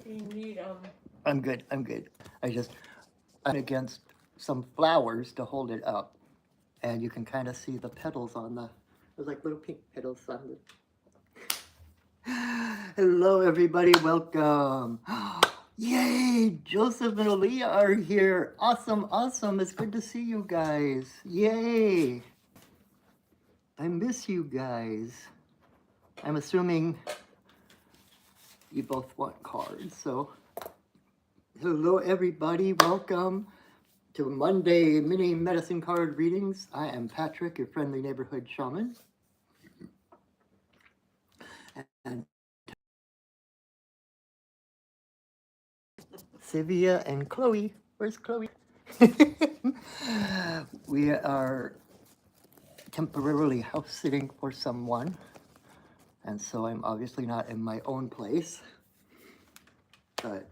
You need I'm good. I'm good. I'm against some flowers to hold it up, and you can kind of see the petals on the. There's like little pink petals on the. Hello, everybody. Welcome. Yay! Joseph and Aaliyah are here. Awesome, awesome. It's good to see you guys. Yay! I miss you guys. I'm assuming you both want cards, so hello, everybody. Welcome to Monday mini medicine card readings. I am Patrick, your friendly neighborhood shaman. And Sylvia and Chloe. Where's Chloe? We are temporarily house sitting for someone, and so I'm obviously not in my own place. But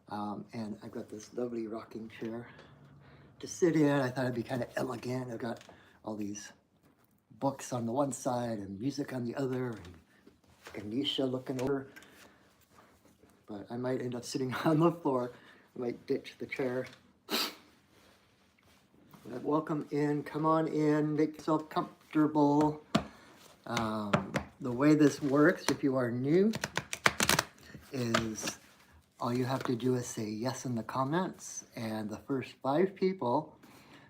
and I've got this lovely rocking chair to sit in. I thought it'd be kind of elegant. I've got all these books on the one side and music on the other, and Ganesha looking over. But I might end up sitting on the floor. I might ditch the chair. But welcome in. Come on in. Make yourself comfortable. The way this works, if you are new, is all you have to do is say yes in the comments, and the first 5 people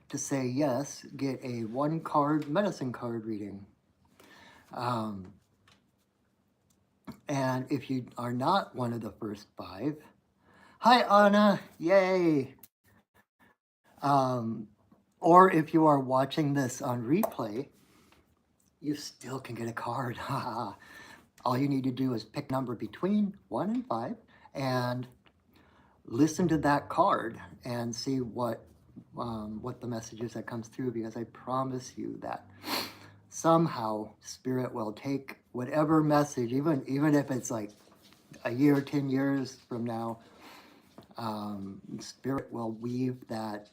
to say yes get a 1-card medicine card reading. And if you are not one of the first 5, hi Anna, yay! Or if you are watching this on replay, you still can get a card. All you need to do is pick a number between 1 and 5 and listen to that card and see what the message is that comes through, because I promise you that somehow Spirit will take whatever message, even if it's like a year, 10 years from now, Spirit will weave that,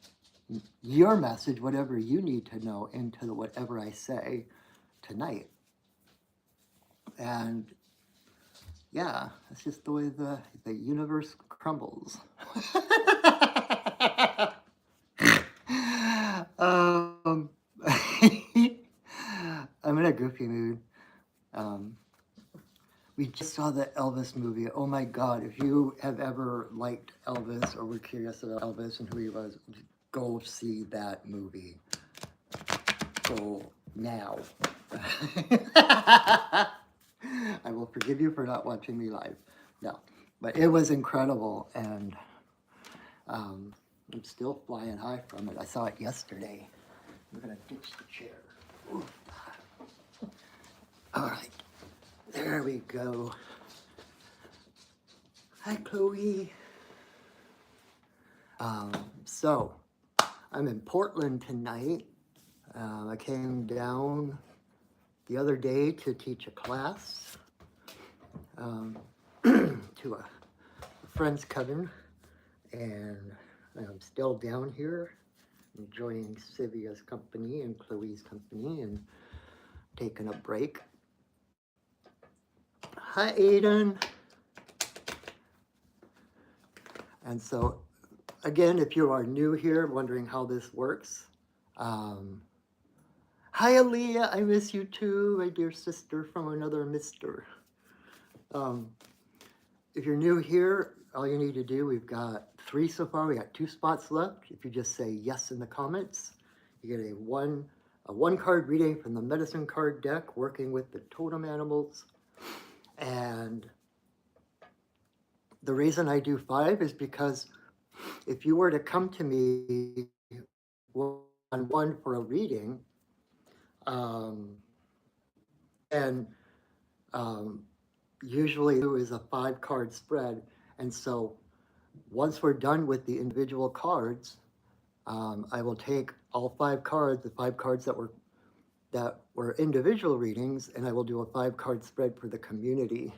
your message, whatever you need to know, into whatever I say tonight. And yeah, that's just the way the universe crumbles. um, I'm in a goofy mood. We just saw the Elvis movie. Oh my God, if you have ever liked Elvis or were curious about Elvis and who he was, go see that movie. Go now. I will forgive you for not watching me live. No, but it was incredible, and I'm still flying high from it. I saw it yesterday. I'm gonna ditch the chair. Ooh. All right, there we go. Hi, Chloe. So, I'm in Portland tonight. I came down the other day to teach a class to a friend's cousin, and I'm still down here enjoying Sylvia's company and Chloe's company and taking a break. Hi, Aiden. And so, again, if you are new here, wondering how this works, hi, Aaliyah. I miss you too, my dear sister from another mister. If you're new here, all you need to do, we've got 3 so far. We got 2 spots left. If you just say yes in the comments, you get a one card reading from the medicine card deck, working with the totem animals. And the reason I do 5 is because if you were to come to me one for a reading, and usually is a 5-card spread. And so once we're done with the individual cards, I will take all 5 cards, the 5 cards that were individual readings, and I will do a 5-card spread for the community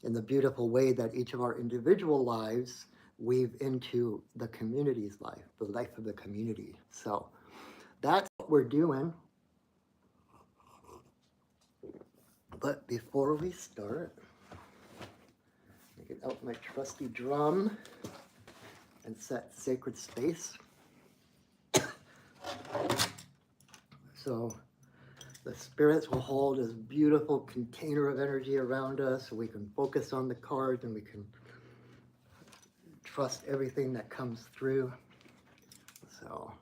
in the beautiful way that each of our individual lives weave into the community's life, the life of the community. So that's what we're doing. But before we start, get out my trusty drum and set sacred space. So the spirits will hold this beautiful container of energy around us so we can focus on the cards and we can trust everything that comes through. So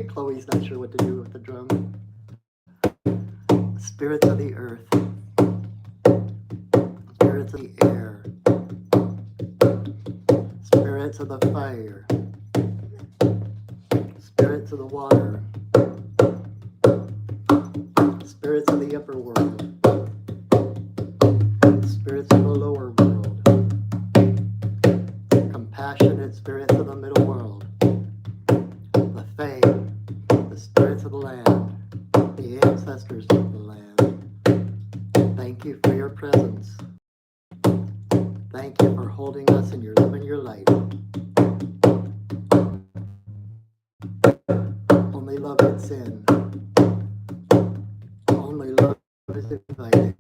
Chloe's not sure what to do with the drum. Spirits of the earth, spirits of the air, spirits of the fire, spirits of the water, spirits of the upper world, spirits of the lower world, compassionate spirits of the middle world, the fae, the spirits of the land, the ancestors of the land. Thank you for your presence. Thank you for holding us in your love and your light. Only love is in. Only love is invited.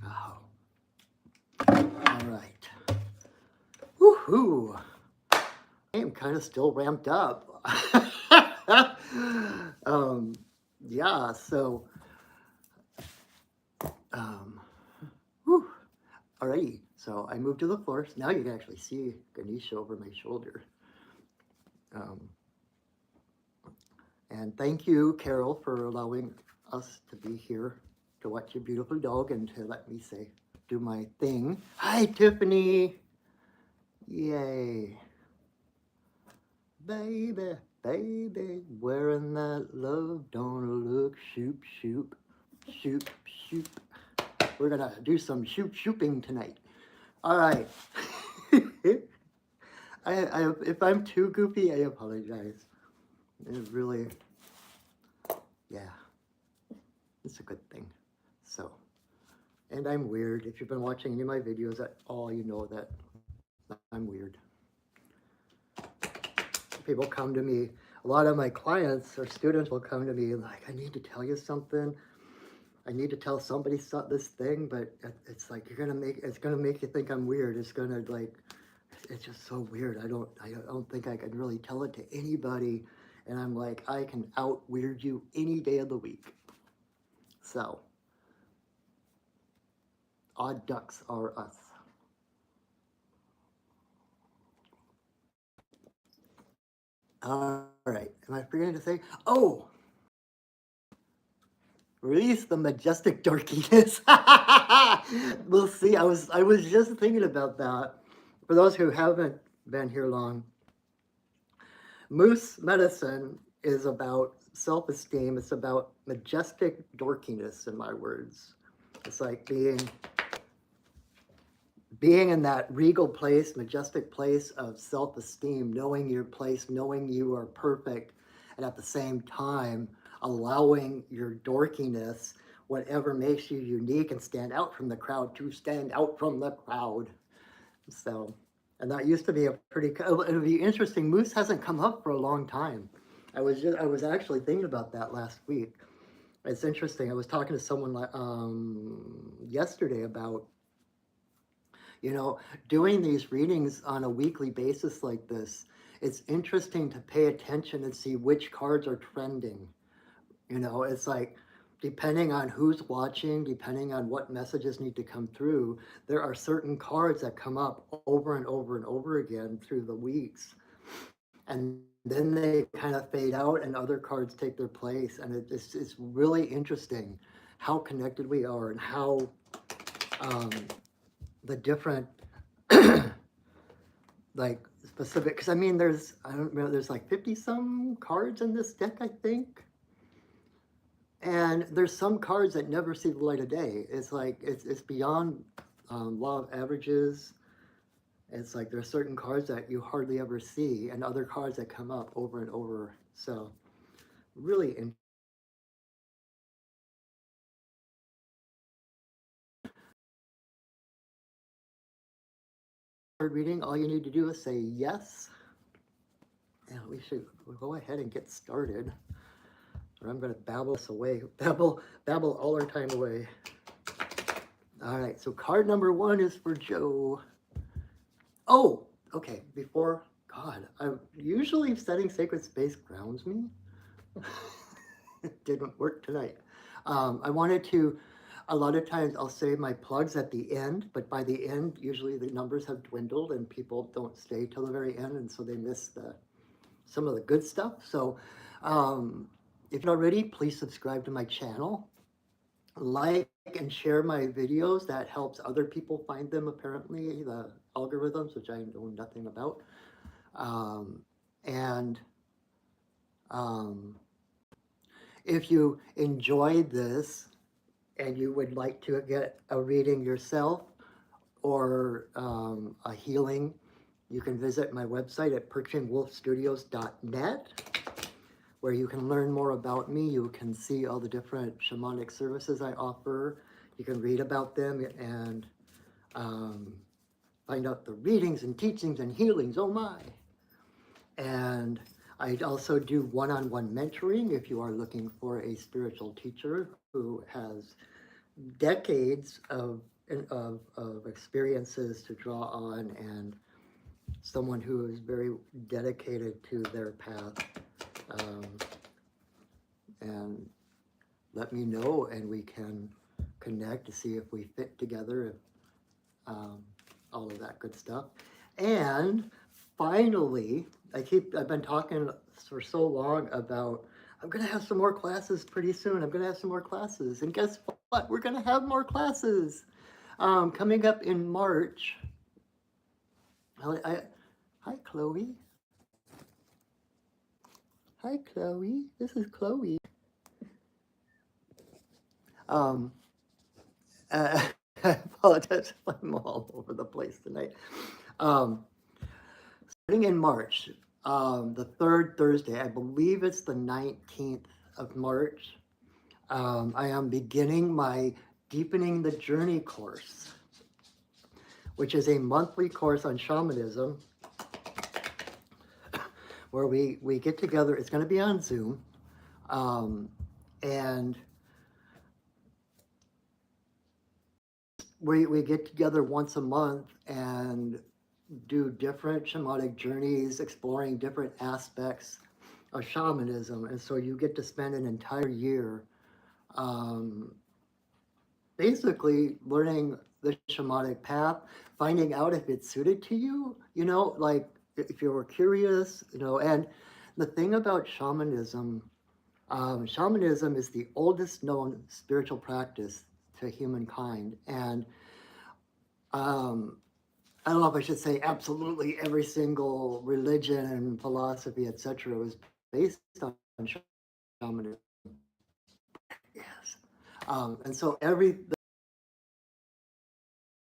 Oh. All right. Woohoo! I am kind of still ramped up. Yeah, so, whew. Alrighty, so I moved to the floor. So now you can actually see Ganesha over my shoulder. And thank you, Carol, for allowing us to be here to watch your beautiful dog and to let me do my thing. Hi, Tiffany. Yay. Baby, baby, wearing that love, don't look, shoop, shoop, shoop, shoop. We're gonna do some shooping tonight. All right. If I'm too goofy, I apologize. It really, yeah, it's a good thing. So, and I'm weird. If you've been watching any of my videos at all, you know that I'm weird. People come to me, a lot of my clients or students will come to me like, I need to tell you something. I need to tell somebody this thing, but it's like it's gonna make you think I'm weird. It's gonna it's just so weird. I don't think I can really tell it to anybody. And I'm like, I can out weird you any day of the week. So, odd ducks are us. All right, am I forgetting to say? Oh, release the majestic dorkiness. We'll see. I was just thinking about that. For those who haven't been here long, Moose medicine is about self-esteem. It's about majestic dorkiness, in my words. It's like being in that regal place, majestic place of self-esteem, knowing your place, knowing you are perfect, and at the same time, allowing your dorkiness, whatever makes you unique and stand out from the crowd, to stand out from the crowd. So, and that used to be a pretty, it would be interesting. Moose hasn't come up for a long time. I was actually thinking about that last week. It's interesting. I was talking to someone yesterday about, doing these readings on a weekly basis like this. It's interesting to pay attention and see which cards are trending. It's like, depending on who's watching, depending on what messages need to come through, there are certain cards that come up over and over and over again through the weeks. And then they kind of fade out and other cards take their place. And it's really interesting how connected we are and how the different like specific, because I mean, I don't know, there's like 50 some cards in this deck, I think. And there's some cards that never see the light of day. It's like, it's beyond law of averages. It's like there's certain cards that you hardly ever see and other cards that come up over and over. So really interesting. Reading, all you need to do is say yes. And we'll go ahead and get started. or I'm going to babble us away, babble all our time away. All right, so card number 1 is for Joe. Oh, okay, before, God, I'm usually setting sacred space grounds me. It didn't work tonight. I wanted to, a lot of times I'll say my plugs at the end, but by the end, usually the numbers have dwindled and people don't stay till the very end, and so they miss some of the good stuff. So if you're not already, please subscribe to my channel. Like and share my videos. That helps other people find them, apparently, the algorithms, which I know nothing about. And if you enjoyed this and you would like to get a reading yourself or a healing, you can visit my website at perchinwolfstudios.net, where you can learn more about me. You can see all the different shamanic services I offer. You can read about them and find out the readings and teachings and healings. Oh my. And I also do one-on-one mentoring if you are looking for a spiritual teacher who has decades of experiences to draw on, and someone who is very dedicated to their path. And let me know and we can connect to see if we fit together, all of that good stuff. And finally, I've been talking for so long about, I'm gonna have some more classes pretty soon. I'm gonna have some more classes, and guess what? We're gonna have more classes coming up in March. Hi, Chloe. Hi, Chloe. This is Chloe. Um, I apologize if I'm all over the place tonight. Starting in March, the third Thursday, I believe it's the 19th of March, I am beginning my Deepening the Journey course, which is a monthly course on shamanism, where we get together. It's going to be on Zoom, and we get together once a month and do different shamanic journeys, exploring different aspects of shamanism. And so you get to spend an entire year basically learning the shamanic path, finding out if it's suited to you, like if you were curious, and the thing about shamanism, shamanism is the oldest known spiritual practice to humankind. And I don't know if I should say absolutely every single religion and philosophy, etc., was based on shamanism. Yes. And so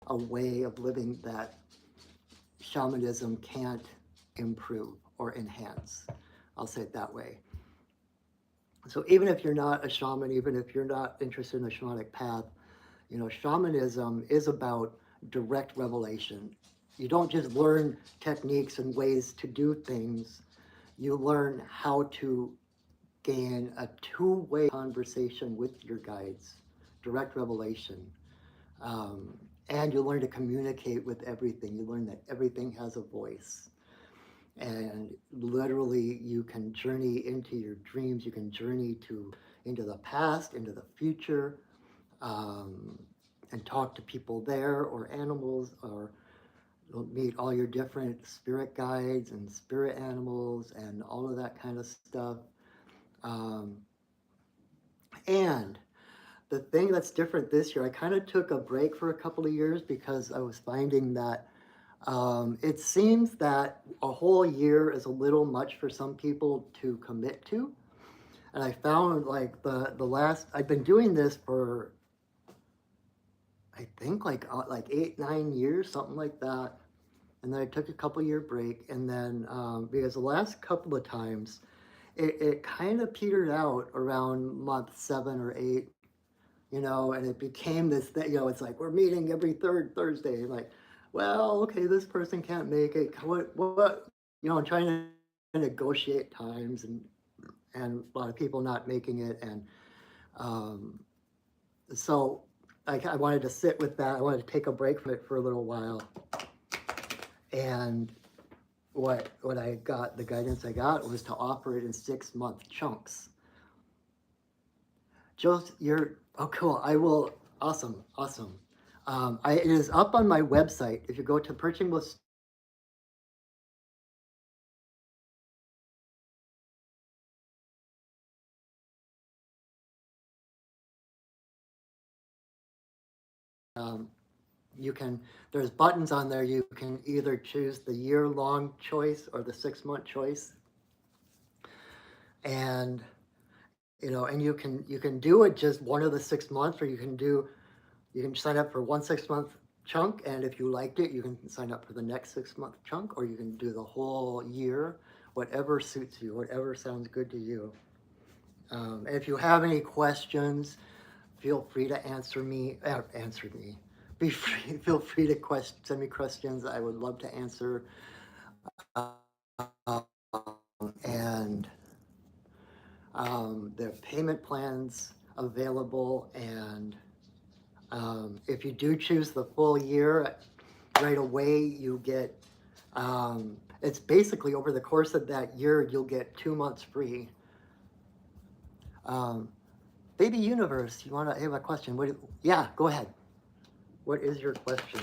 a way of living that shamanism can't improve or enhance. I'll say it that way. So even if you're not a shaman, even if you're not interested in the shamanic path, shamanism is about direct revelation. You don't just learn techniques and ways to do things. You learn how to gain a two-way conversation with your guides, direct revelation. And you learn to communicate with everything. You learn that everything has a voice. And literally, you can journey into your dreams. You can journey into the past, into the future, and talk to people there, or animals, or meet all your different spirit guides and spirit animals and all of that kind of stuff. And the thing that's different this year, I kind of took a break for a couple of years because I was finding that it seems that a whole year is a little much for some people to commit to. And I found like I've been doing this for, I think like 8-9 years, something like that. And then I took a couple year break, and then because the last couple of times it kind of petered out around month 7 or 8, and it became this thing, it's like we're meeting every third Thursday. Like, well, okay, this person can't make it. What, I'm trying to negotiate times, and a lot of people not making it. And um, so I wanted to sit with that. I wanted to take a break from it for a little while. And what I got, the guidance I got was to offer it in 6-month chunks. Just oh cool. I will. Awesome, awesome. It is up on my website. If you go to Perching with you can, there's buttons on there. You can either choose the year-long choice or the 6-month choice. And and you can do it just one of the 6 months, or you can sign up for one 6-month chunk, and if you liked it, you can sign up for the next 6-month chunk, or you can do the whole year, whatever suits you, whatever sounds good to you. And if you have any questions, feel free to answer me. Feel free to send me questions. I would love to answer. And there are payment plans available, and if you do choose the full year, right away you get, it's basically over the course of that year, you'll get 2 months free. Baby Universe, you want to have a question? Yeah, go ahead. What is your question?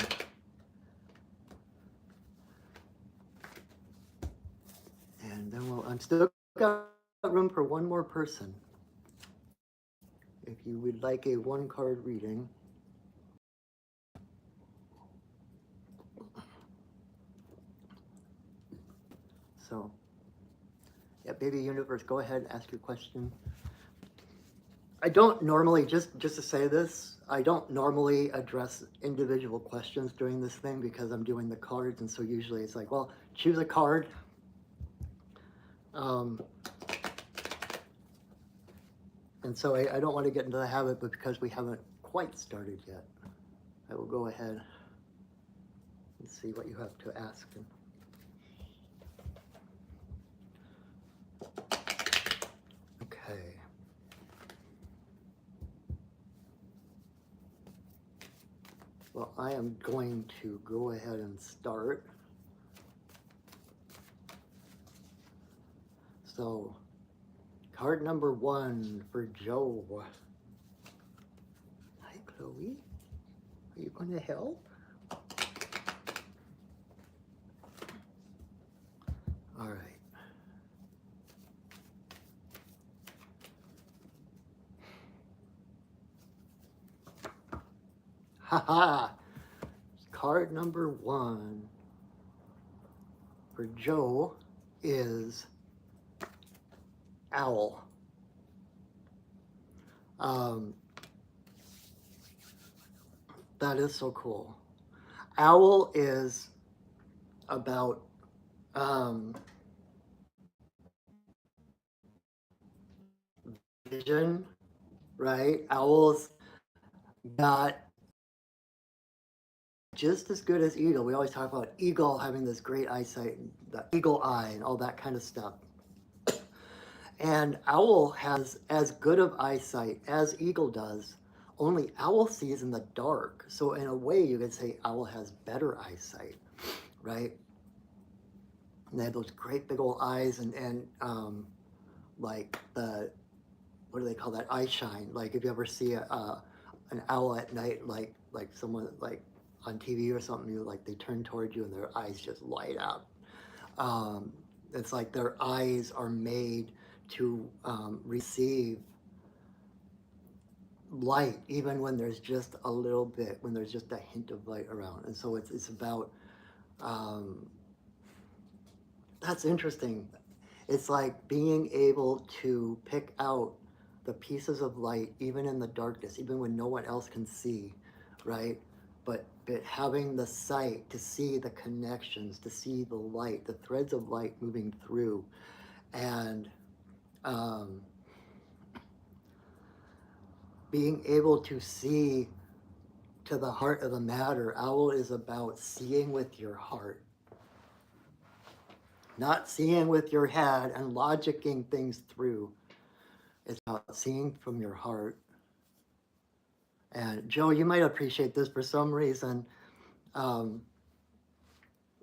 And then I'm still got room for one more person. If you would like a 1-card reading. So, yeah, Baby Universe, go ahead, ask your question. I don't normally, just to say this, I don't normally address individual questions during this thing because I'm doing the cards, and so usually it's like, well, choose a card. And so I don't want to get into the habit, but because we haven't quite started yet, I will go ahead and see what you have to ask. Okay. Well, I am going to go ahead and start. So, card number 1 for Joe. Hi, Chloe. Are you going to help? All right. Haha. Card number 1 for Joe is Owl. That is so cool. Owl is about vision, right? Owls got just as good as eagle. We always talk about eagle having this great eyesight, the eagle eye, and all that kind of stuff. And owl has as good of eyesight as eagle does, only owl sees in the dark. So in a way, you could say owl has better eyesight, right? And they have those great big old eyes, and like what do they call that? Eye shine. Like if you ever see an owl at night, like someone like on TV or something, they turn towards you and their eyes just light up. It's like their eyes are made to receive light, even when there's just a little bit, when there's just a hint of light around. And so it's about, that's interesting. It's like being able to pick out the pieces of light, even in the darkness, even when no one else can see, right? But having the sight to see the connections, to see the light, the threads of light moving through. And being able to see to the heart of the matter. Owl is about seeing with your heart, not seeing with your head and logicking things through, It's about seeing from your heart. And Joe, you might appreciate this for some reason. Um,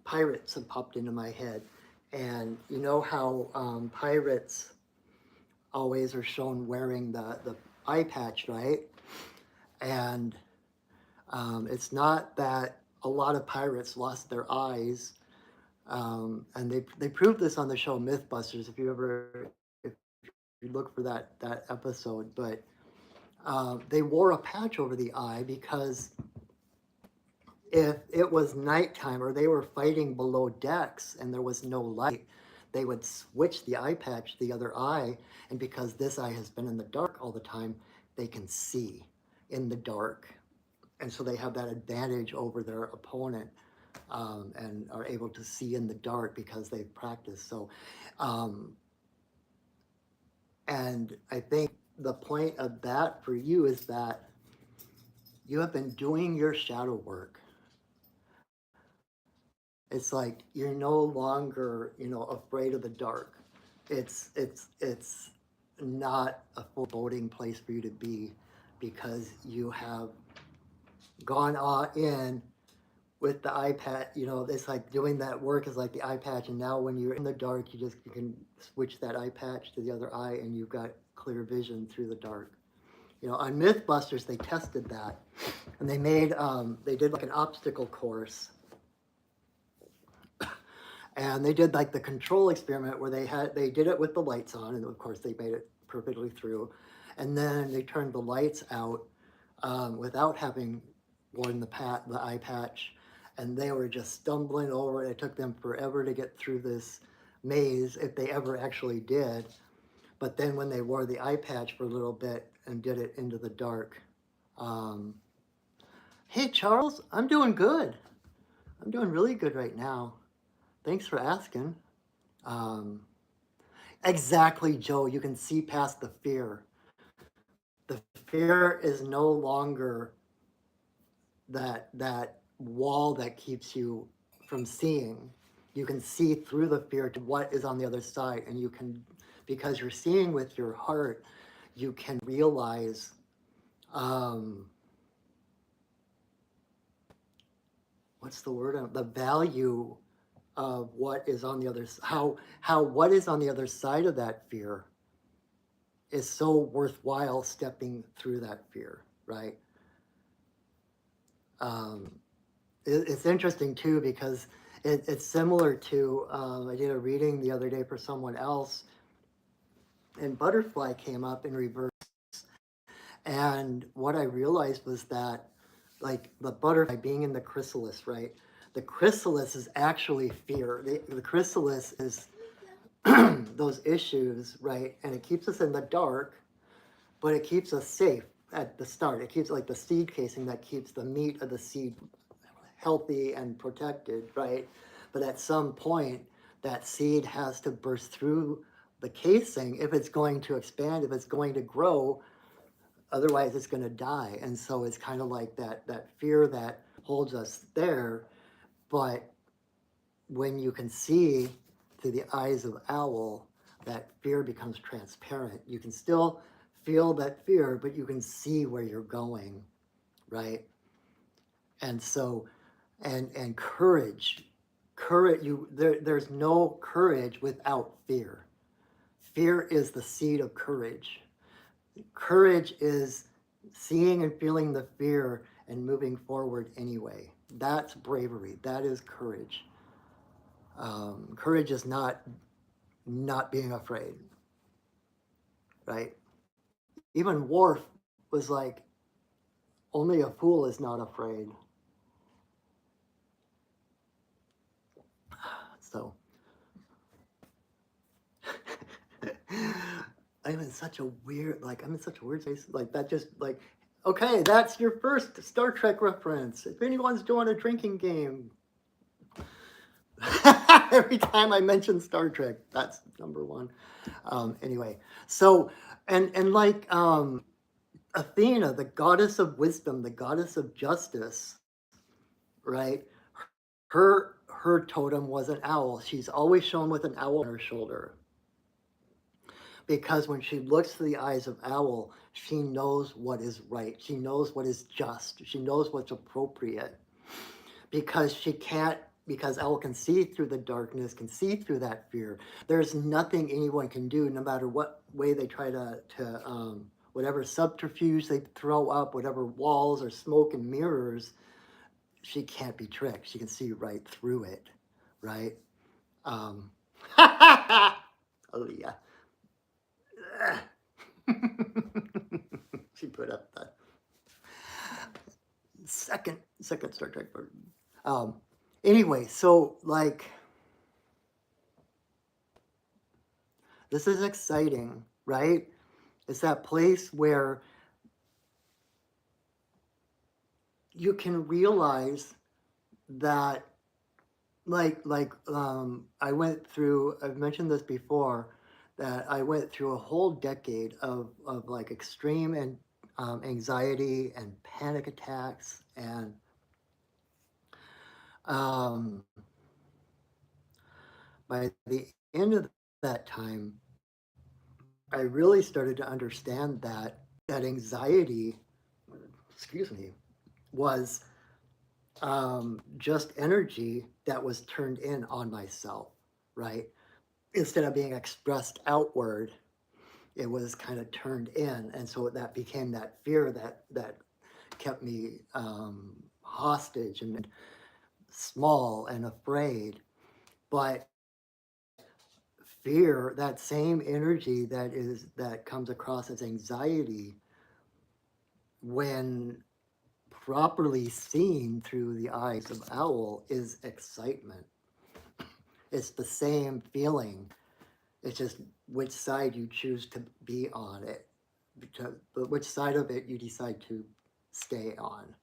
pirates have popped into my head. And you know how pirates always are shown wearing the eye patch, right? And it's not that a lot of pirates lost their eyes. And they proved this on the show Mythbusters. If you look for that episode, but they wore a patch over the eye because if it was nighttime or they were fighting below decks and there was no light, they would switch the eye patch to the other eye. And because this eye has been in the dark all the time, they can see in the dark. And so they have that advantage over their opponent, and are able to see in the dark because they've practiced. So, um, and I think the point of that for you is that you have been doing your shadow work. It's like you're no longer, afraid of the dark. It's not a foreboding place for you to be because you have gone all in with the eye patch. It's like doing that work is like the eye patch, and now when you're in the dark, you can switch that eye patch to the other eye, and you've got clear vision through the dark. On Mythbusters, they tested that, and they did like an obstacle course, and they did like the control experiment where they did it with the lights on, and of course they made it perfectly through, and then they turned the lights out without having worn the eye patch, and they were just stumbling over it. It took them forever to get through this maze if they ever actually did. But then when they wore the eye patch for a little bit and did it into the dark, um, hey Charles, I'm doing good. I'm doing really good right now. Thanks for asking. Um, exactly, Joe. You can see past the fear. The fear is no longer that wall that keeps you from seeing. You can see through the fear to what is on the other side, and you can, because you're seeing with your heart, you can realize um, what's the word? The value of what is on the other, how what is on the other side of that fear is so worthwhile stepping through that fear, right? Um, it's interesting too because it's similar to I did a reading the other day for someone else, and butterfly came up in reverse, and what I realized was that like the butterfly being in the chrysalis, right? The chrysalis is actually fear. The chrysalis is those issues, right? And it keeps us in the dark, but it keeps us safe at the start. It keeps like the seed casing that keeps the meat of the seed healthy and protected, right? But at some point, that seed has to burst through the casing if it's going to expand, if it's going to grow. Otherwise, it's going to die. And so it's kind of like that fear that holds us there. But when you can see through the eyes of owl, that fear becomes transparent. You can still feel that fear, but you can see where you're going, right? And so, and courage, there's no courage without fear. Fear is the seed of courage. Courage is seeing and feeling the fear and moving forward anyway. That's bravery. That is courage. Courage is not being afraid, right? Even Worf was like, only a fool is not afraid. So I'm in such a weird space. Like that just like, okay, that's your first Star Trek reference. If anyone's doing a drinking game, every time I mention Star Trek, that's number one. Anyway, so and like Athena, the goddess of wisdom, the goddess of justice, right? Her totem was an owl. She's always shown with an owl on her shoulder because when she looks to the eyes of Owl, she knows what is right. She knows what is just. She knows what's appropriate because she can't, because Owl can see through the darkness, can see through that fear. There's nothing anyone can do, no matter what way they try to whatever subterfuge they throw up, whatever walls or smoke and mirrors, she can't be tricked. She can see right through it, right? Um, oh yeah. She put up the second Star Trek version. Um, anyway, so like this is exciting, right? It's that place where you can realize that I went through, I've mentioned this before, that I went through a whole decade of like extreme and anxiety and panic attacks and um, by the end of that time I really started to understand that anxiety, excuse me, was just energy that was turned in on myself, right? Instead of being expressed outward, it was kind of turned in, and so that became that fear that kept me hostage and small and afraid. But fear, that same energy that comes across as anxiety, when properly seen through the eyes of Owl, is excitement. It's the same feeling. It's just which side you choose to be on it, but which side of it you decide to stay on.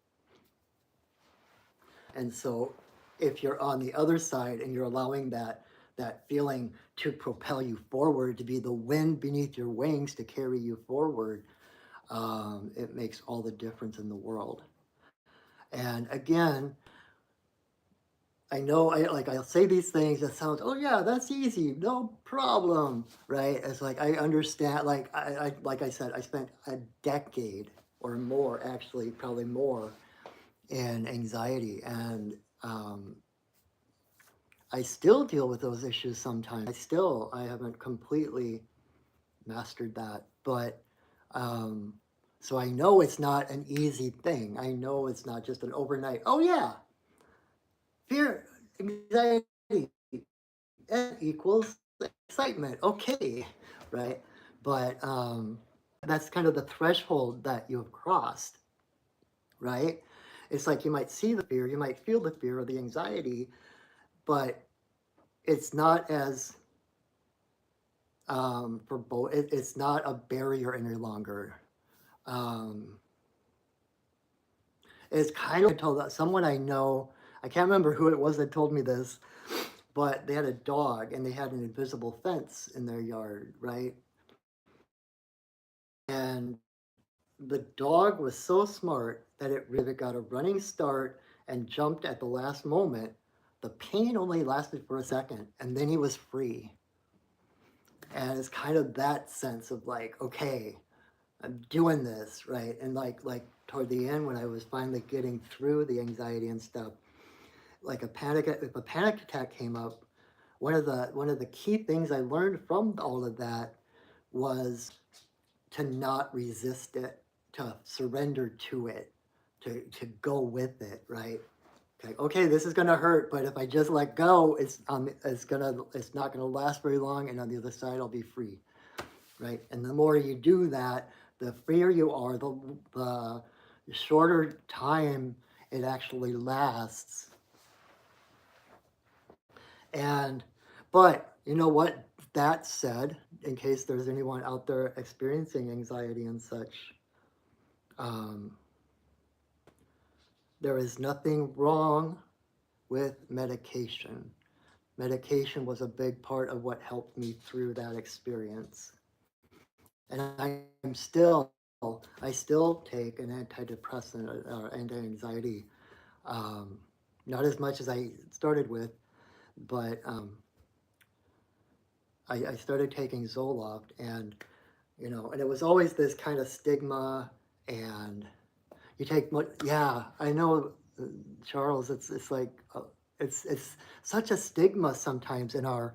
And so if you're on the other side and you're allowing that feeling to propel you forward, to be the wind beneath your wings to carry you forward, it makes all the difference in the world. And again, I know I'll say these things that sound, oh yeah, that's easy, no problem, right? It's like I understand, like I said, I spent a decade or more, actually probably more, in anxiety, and I still deal with those issues sometimes. I haven't completely mastered that, but um, so I know it's not an easy thing. I know it's not just an overnight. Oh yeah, fear, anxiety, equals excitement. Okay, right? But that's kind of the threshold that you've crossed, right? It's like you might see the fear, you might feel the fear or the anxiety, but it's not as for both. It's not a barrier any longer. Um, it's kind of, I told someone I know. I can't remember who it was that told me this, but they had a dog and they had an invisible fence in their yard, right? And the dog was so smart that it really got a running start and jumped at the last moment. The pain only lasted for a second, and then he was free. And it's kind of that sense of like, okay, I'm doing this, right? And like toward the end, when I was finally getting through the anxiety and stuff, like if a panic attack came up, one of the key things I learned from all of that was to not resist it, to surrender to it, to go with it, right? Okay, this is gonna hurt, but if I just let go, it's not gonna last very long, and on the other side, I'll be free, right? And the more you do that, the freer you are, the shorter time it actually lasts. And, but you know what? That said, in case there's anyone out there experiencing anxiety and such, um, there is nothing wrong with medication. Medication was a big part of what helped me through that experience. And I still take an antidepressant or anti-anxiety. Um, Not as much as I started with, but I started taking Zoloft, and and it was always this kind of stigma, and you take what? Yeah, I know, Charles. It's like it's such a stigma sometimes in our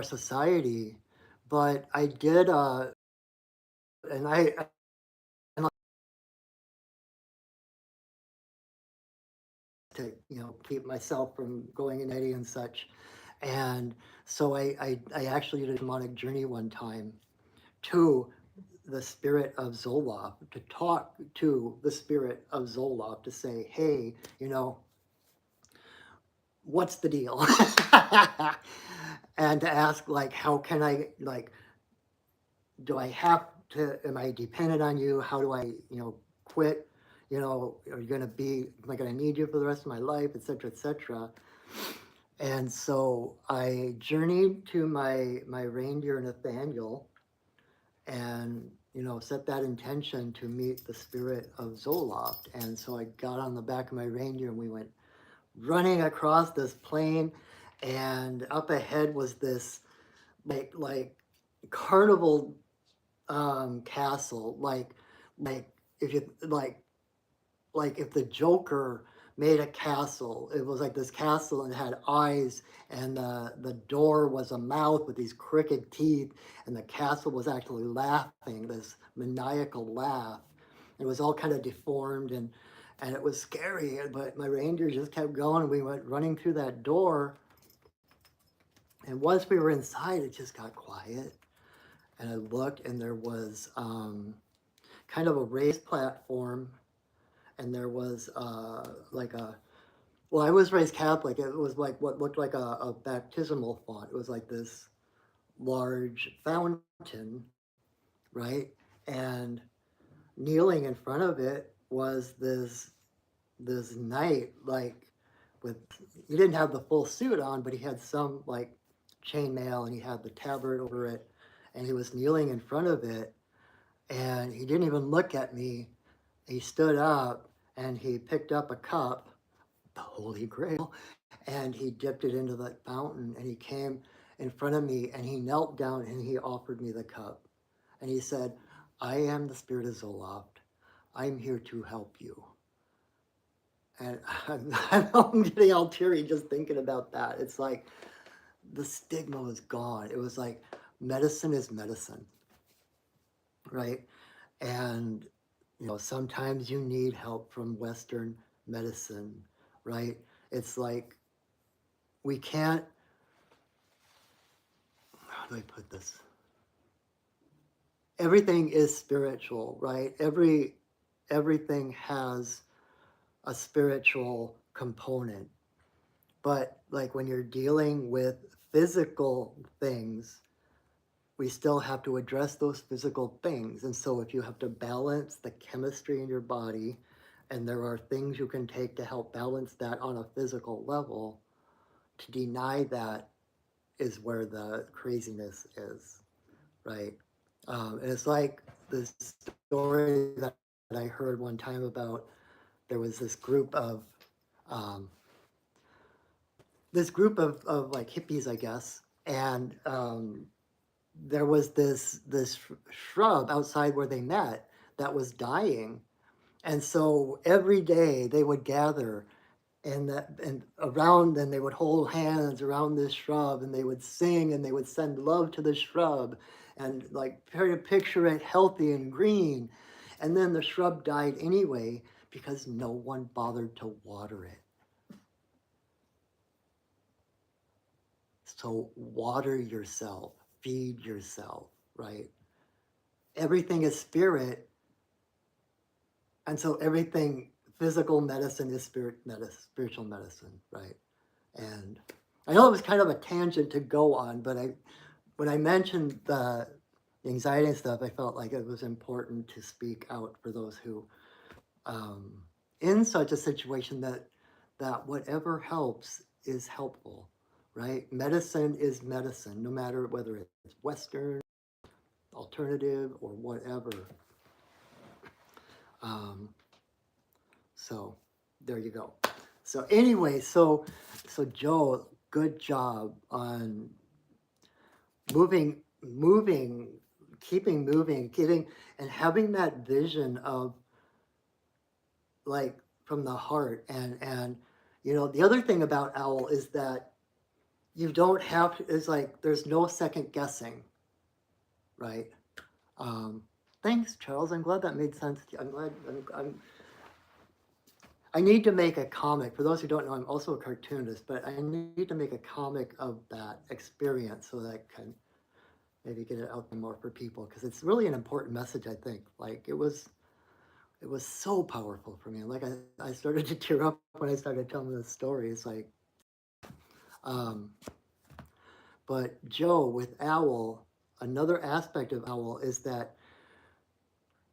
society, but I did, and I like to keep myself from going in Eddie and such, and so I actually did a shamanic journey one time to the spirit of Zoloft, to talk to the spirit of Zoloft, to say, hey, what's the deal? And to ask, like, how can I, like, do I have to, am I dependent on you? How do I, quit? Are you going to be, am I going to need you for the rest of my life, et cetera, et cetera? And so I journeyed to my reindeer Nathaniel, and set that intention to meet the spirit of Zoloft. And so I got on the back of my reindeer, and we went running across this plain, and up ahead was this like carnival castle, like if you like if the Joker made a castle. It was like this castle, and it had eyes, and the door was a mouth with these crooked teeth, and the castle was actually laughing, this maniacal laugh. It was all kind of deformed, and it was scary, but my reindeer just kept going, and we went running through that door. And once we were inside, it just got quiet, and I looked, and there was kind of a raised platform, and there was like a, well, I was raised Catholic. It was like what looked like a baptismal font. It was like this large fountain, right? And kneeling in front of it was this knight, like, with, he didn't have the full suit on, but he had some like chainmail, and he had the tabard over it, and he was kneeling in front of it, and he didn't even look at me. He stood up, and he picked up a cup, the Holy Grail, and he dipped it into that fountain, and he came in front of me, and he knelt down, and he offered me the cup, and he said, I am the spirit of Zoloft. I'm here to help you. And I'm getting all teary just thinking about that. It's like the stigma was gone. It was like medicine is medicine, right? And sometimes you need help from Western medicine, right? It's like we can't, how do I put this? Everything is spiritual, right? Everything has a spiritual component. But like when you're dealing with physical things, we still have to address those physical things. And so if you have to balance the chemistry in your body, and there are things you can take to help balance that on a physical level, to deny that is where the craziness is, right? And it's like this story that I heard one time about, there was um, this group of like hippies, I guess, and there was this shrub outside where they met that was dying, and so every day they would gather, and around, and they would hold hands around this shrub, and they would sing, and they would send love to the shrub, and like try to picture it healthy and green. And then the shrub died anyway because no one bothered to water it. So water yourself, feed yourself, right? Everything is spirit, and so everything, physical medicine is spiritual medicine, right? And I know it was kind of a tangent to go on, but when I mentioned the anxiety and stuff, I felt like it was important to speak out for those who, um, in such a situation, that whatever helps is helpful, right? Medicine is medicine, no matter whether it's Western, alternative, or whatever. Um, so there you go. So anyway, so Joe, good job on moving, keeping moving, getting, and having that vision of like from the heart. And you know, the other thing about owl is that you don't have to, it's like there's no second guessing, right? Um, Thanks, Charles. I'm glad that made sense. I'm glad. I need to make a comic. For those who don't know, I'm also a cartoonist, but I need to make a comic of that experience so that I can maybe get it out there more for people, because it's really an important message. I think like it was so powerful for me. Like I started to tear up when I started telling the story. It's like, um, but Joe with Owl, another aspect of Owl is that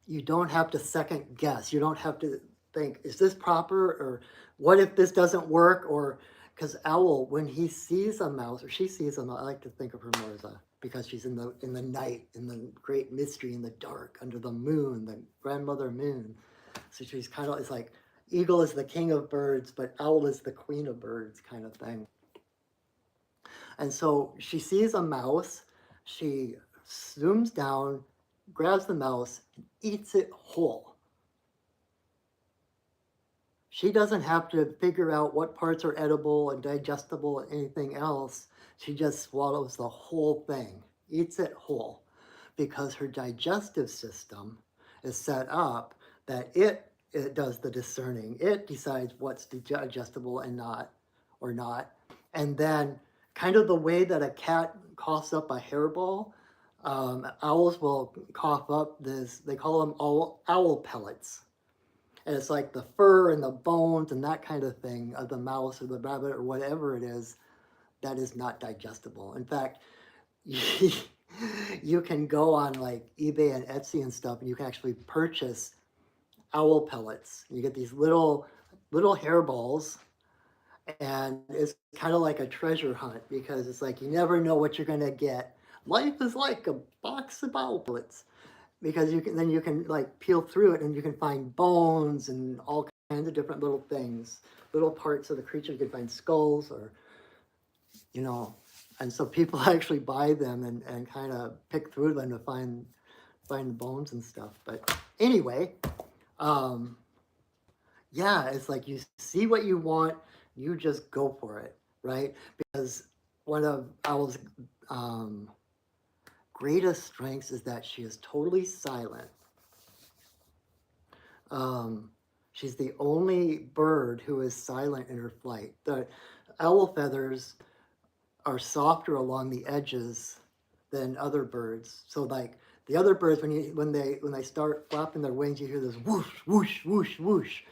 you don't have to second guess. You don't have to think, is this proper? Or what if this doesn't work? Or because Owl, when he sees a mouse or she sees a mouse, I like to think of her more as a, because she's in the night, in the great mystery, in the dark, under the moon, the grandmother moon. So she's kind of, it's like eagle is the king of birds, but owl is the queen of birds kind of thing. And so she sees a mouse, she zooms down, grabs the mouse, and eats it whole. She doesn't have to figure out what parts are edible and digestible and anything else. She just swallows the whole thing, eats it whole, because her digestive system is set up that it does the discerning. It decides what's digestible and not, or not. And then, kind of the way that a cat coughs up a hairball, owls will cough up this, they call them owl pellets. And it's like the fur and the bones and that kind of thing of the mouse or the rabbit or whatever it is that is not digestible. In fact, you can go on like eBay and Etsy and stuff, and you can actually purchase owl pellets. You get these little hairballs, and it's kind of like a treasure hunt, because it's like you never know what you're gonna get. Life is like a box of owl pellets, because you can, then you can like peel through it and you can find bones and all kinds of different little things, little parts of the creature. You can find skulls, or you know, and so people actually buy them and kind of pick through them to find bones and stuff. But anyway, um, yeah, it's like you see what you want, you just go for it, right? Because one of Owl's um, greatest strengths is that she is totally silent. Um, she's the only bird who is silent in her flight. The owl feathers are softer along the edges than other birds. So like the other birds, when they start flapping their wings, you hear this whoosh, whoosh, whoosh, whoosh,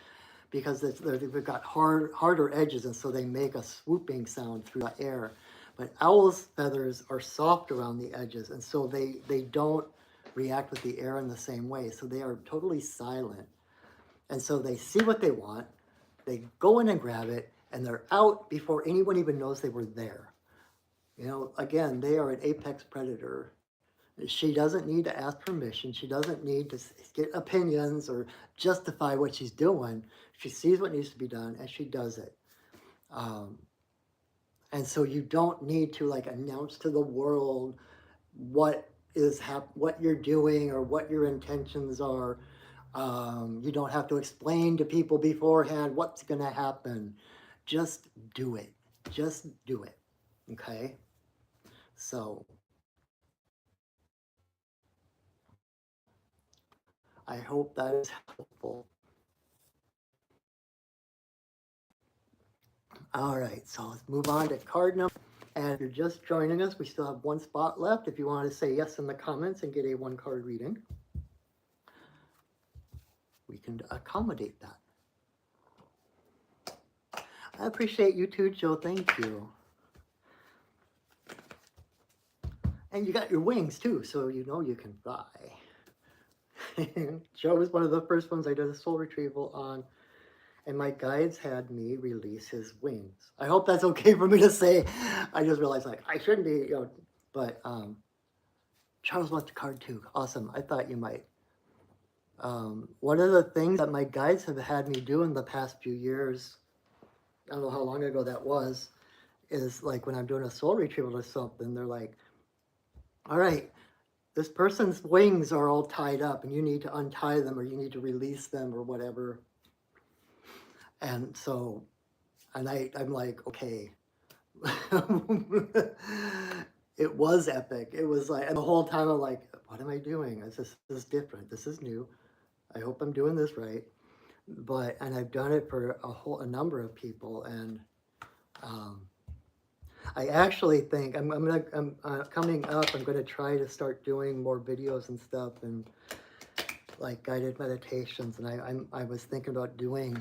because they've got harder edges, and so they make a swooping sound through the air. But owls' feathers are soft around the edges, and so they don't react with the air in the same way. So they are totally silent. And so they see what they want, they go in and grab it, and they're out before anyone even knows they were there. You know, again, they are an apex predator. She doesn't need to ask permission. She doesn't need to get opinions or justify what she's doing. She sees what needs to be done and she does it. Um, and so you don't need to like announce to the world what what you're doing or what your intentions are. You don't have to explain to people beforehand what's going to happen. Just do it. Just do it. Okay? So I hope that is helpful. All right, so let's move on to card number. And if you're just joining us, we still have one spot left. If you want to say yes in the comments and get a one card reading, we can accommodate that. I appreciate you too, Joe. Thank you. And you got your wings too, so you know you can fly. Joe was one of the first ones I did a soul retrieval on, and my guides had me release his wings. I hope that's okay for me to say. I just realized like I shouldn't be, but Charles wants the card too. Awesome. I thought you might. One of the things that my guides have had me do in the past few years, I don't know how long ago that was, is like when I'm doing a soul retrieval or something, they're like, all right, this person's wings are all tied up and you need to untie them or you need to release them or whatever. And so, I'm like, okay. It was epic. It was like, and the whole time I'm like, what am I doing? This is different. This is new. I hope I'm doing this right. And I've done it for a number of people. And um, I actually think I'm coming up. I'm gonna try to start doing more videos and stuff and like guided meditations. And I was thinking about doing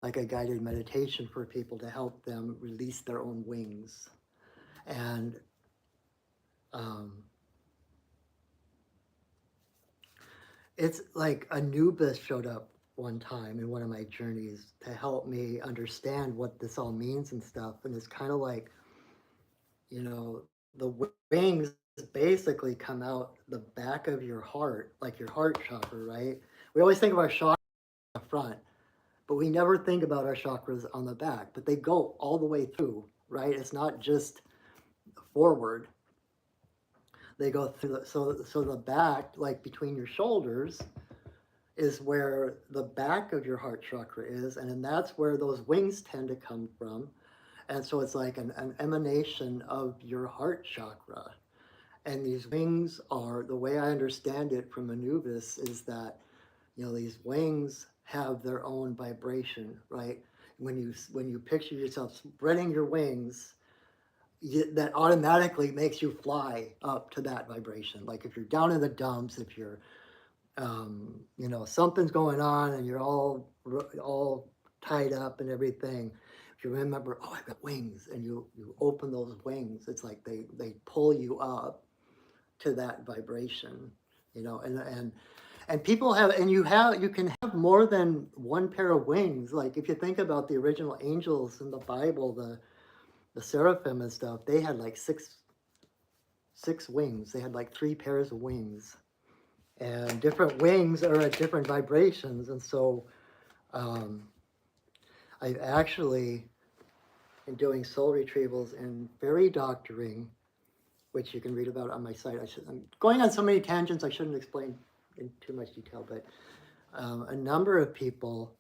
like a guided meditation for people to help them release their own wings. And um, it's like Anubis showed up one time in one of my journeys to help me understand what this all means and stuff. And it's kind of like, the wings basically come out the back of your heart, like your heart chakra, right? We always think of our chakra in the front, but we never think about our chakras on the back, but they go all the way through, right? It's not just forward. They go through so the back, like between your shoulders, is where the back of your heart chakra is, and then that's where those wings tend to come from. And so it's like an emanation of your heart chakra. And these wings are, the way I understand it from Anubis, is that, these wings have their own vibration, right? When you picture yourself spreading your wings, that automatically makes you fly up to that vibration. Like if you're down in the dumps, if you're something's going on and you're all tied up and everything. If you remember, oh, I've got wings, and you open those wings, it's like they pull you up to that vibration, and people have, and you can have more than one pair of wings. Like if you think about the original angels in the Bible, the seraphim and stuff, they had like six wings. They had like three pairs of wings, and different wings are at different vibrations. And so um, I've actually been doing soul retrievals and fairy doctoring, which you can read about on my site. I'm going on so many tangents, I shouldn't explain in too much detail, but a number of people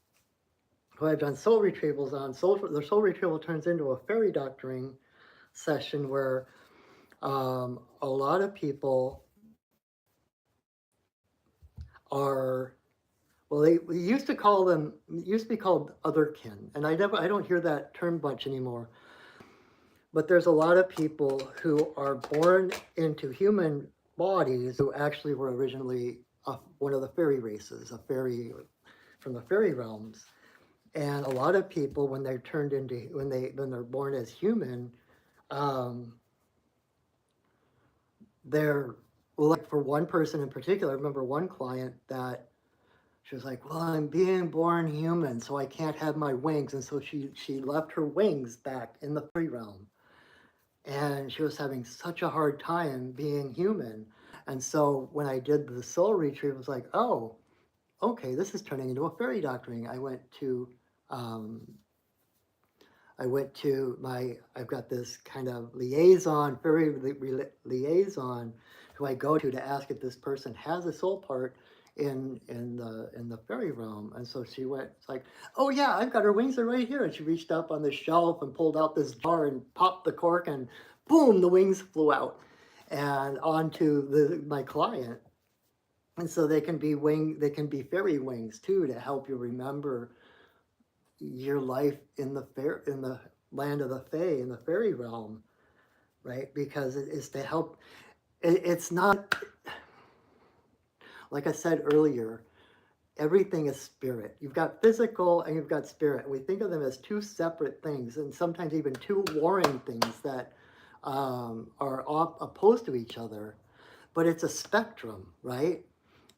who I've done soul retrievals on, the soul retrieval turns into a fairy doctoring session where a lot of people are, well, they we used to call them, it used to be called otherkin, and I don't hear that term much anymore. But there's a lot of people who are born into human bodies who actually were originally one of the fairy races, a fairy from the fairy realms. And a lot of people, when they're turned into when they're born as human, um, they're, well, like for one person in particular, I remember one client that she was like, "Well, I'm being born human, so I can't have my wings," and so she left her wings back in the fairy realm, and she was having such a hard time being human. And so when I did the soul retreat, I was like, "Oh, okay, this is turning into a fairy doctoring." Um, I went to I've got this kind of liaison, fairy liaison, who I go to ask if this person has a soul part in the fairy realm. And so she went, it's like, "Oh yeah, I've got her wings are right here." And she reached up on the shelf and pulled out this jar and popped the cork, and boom, the wings flew out and onto my client. And so they can be fairy wings too, to help you remember your life in the land of the fae, in the fairy realm, right? Because it is to help. It's not, like I said earlier, everything is spirit. You've got physical and you've got spirit. We think of them as two separate things, and sometimes even two warring things that are opposed to each other. But it's a spectrum, right?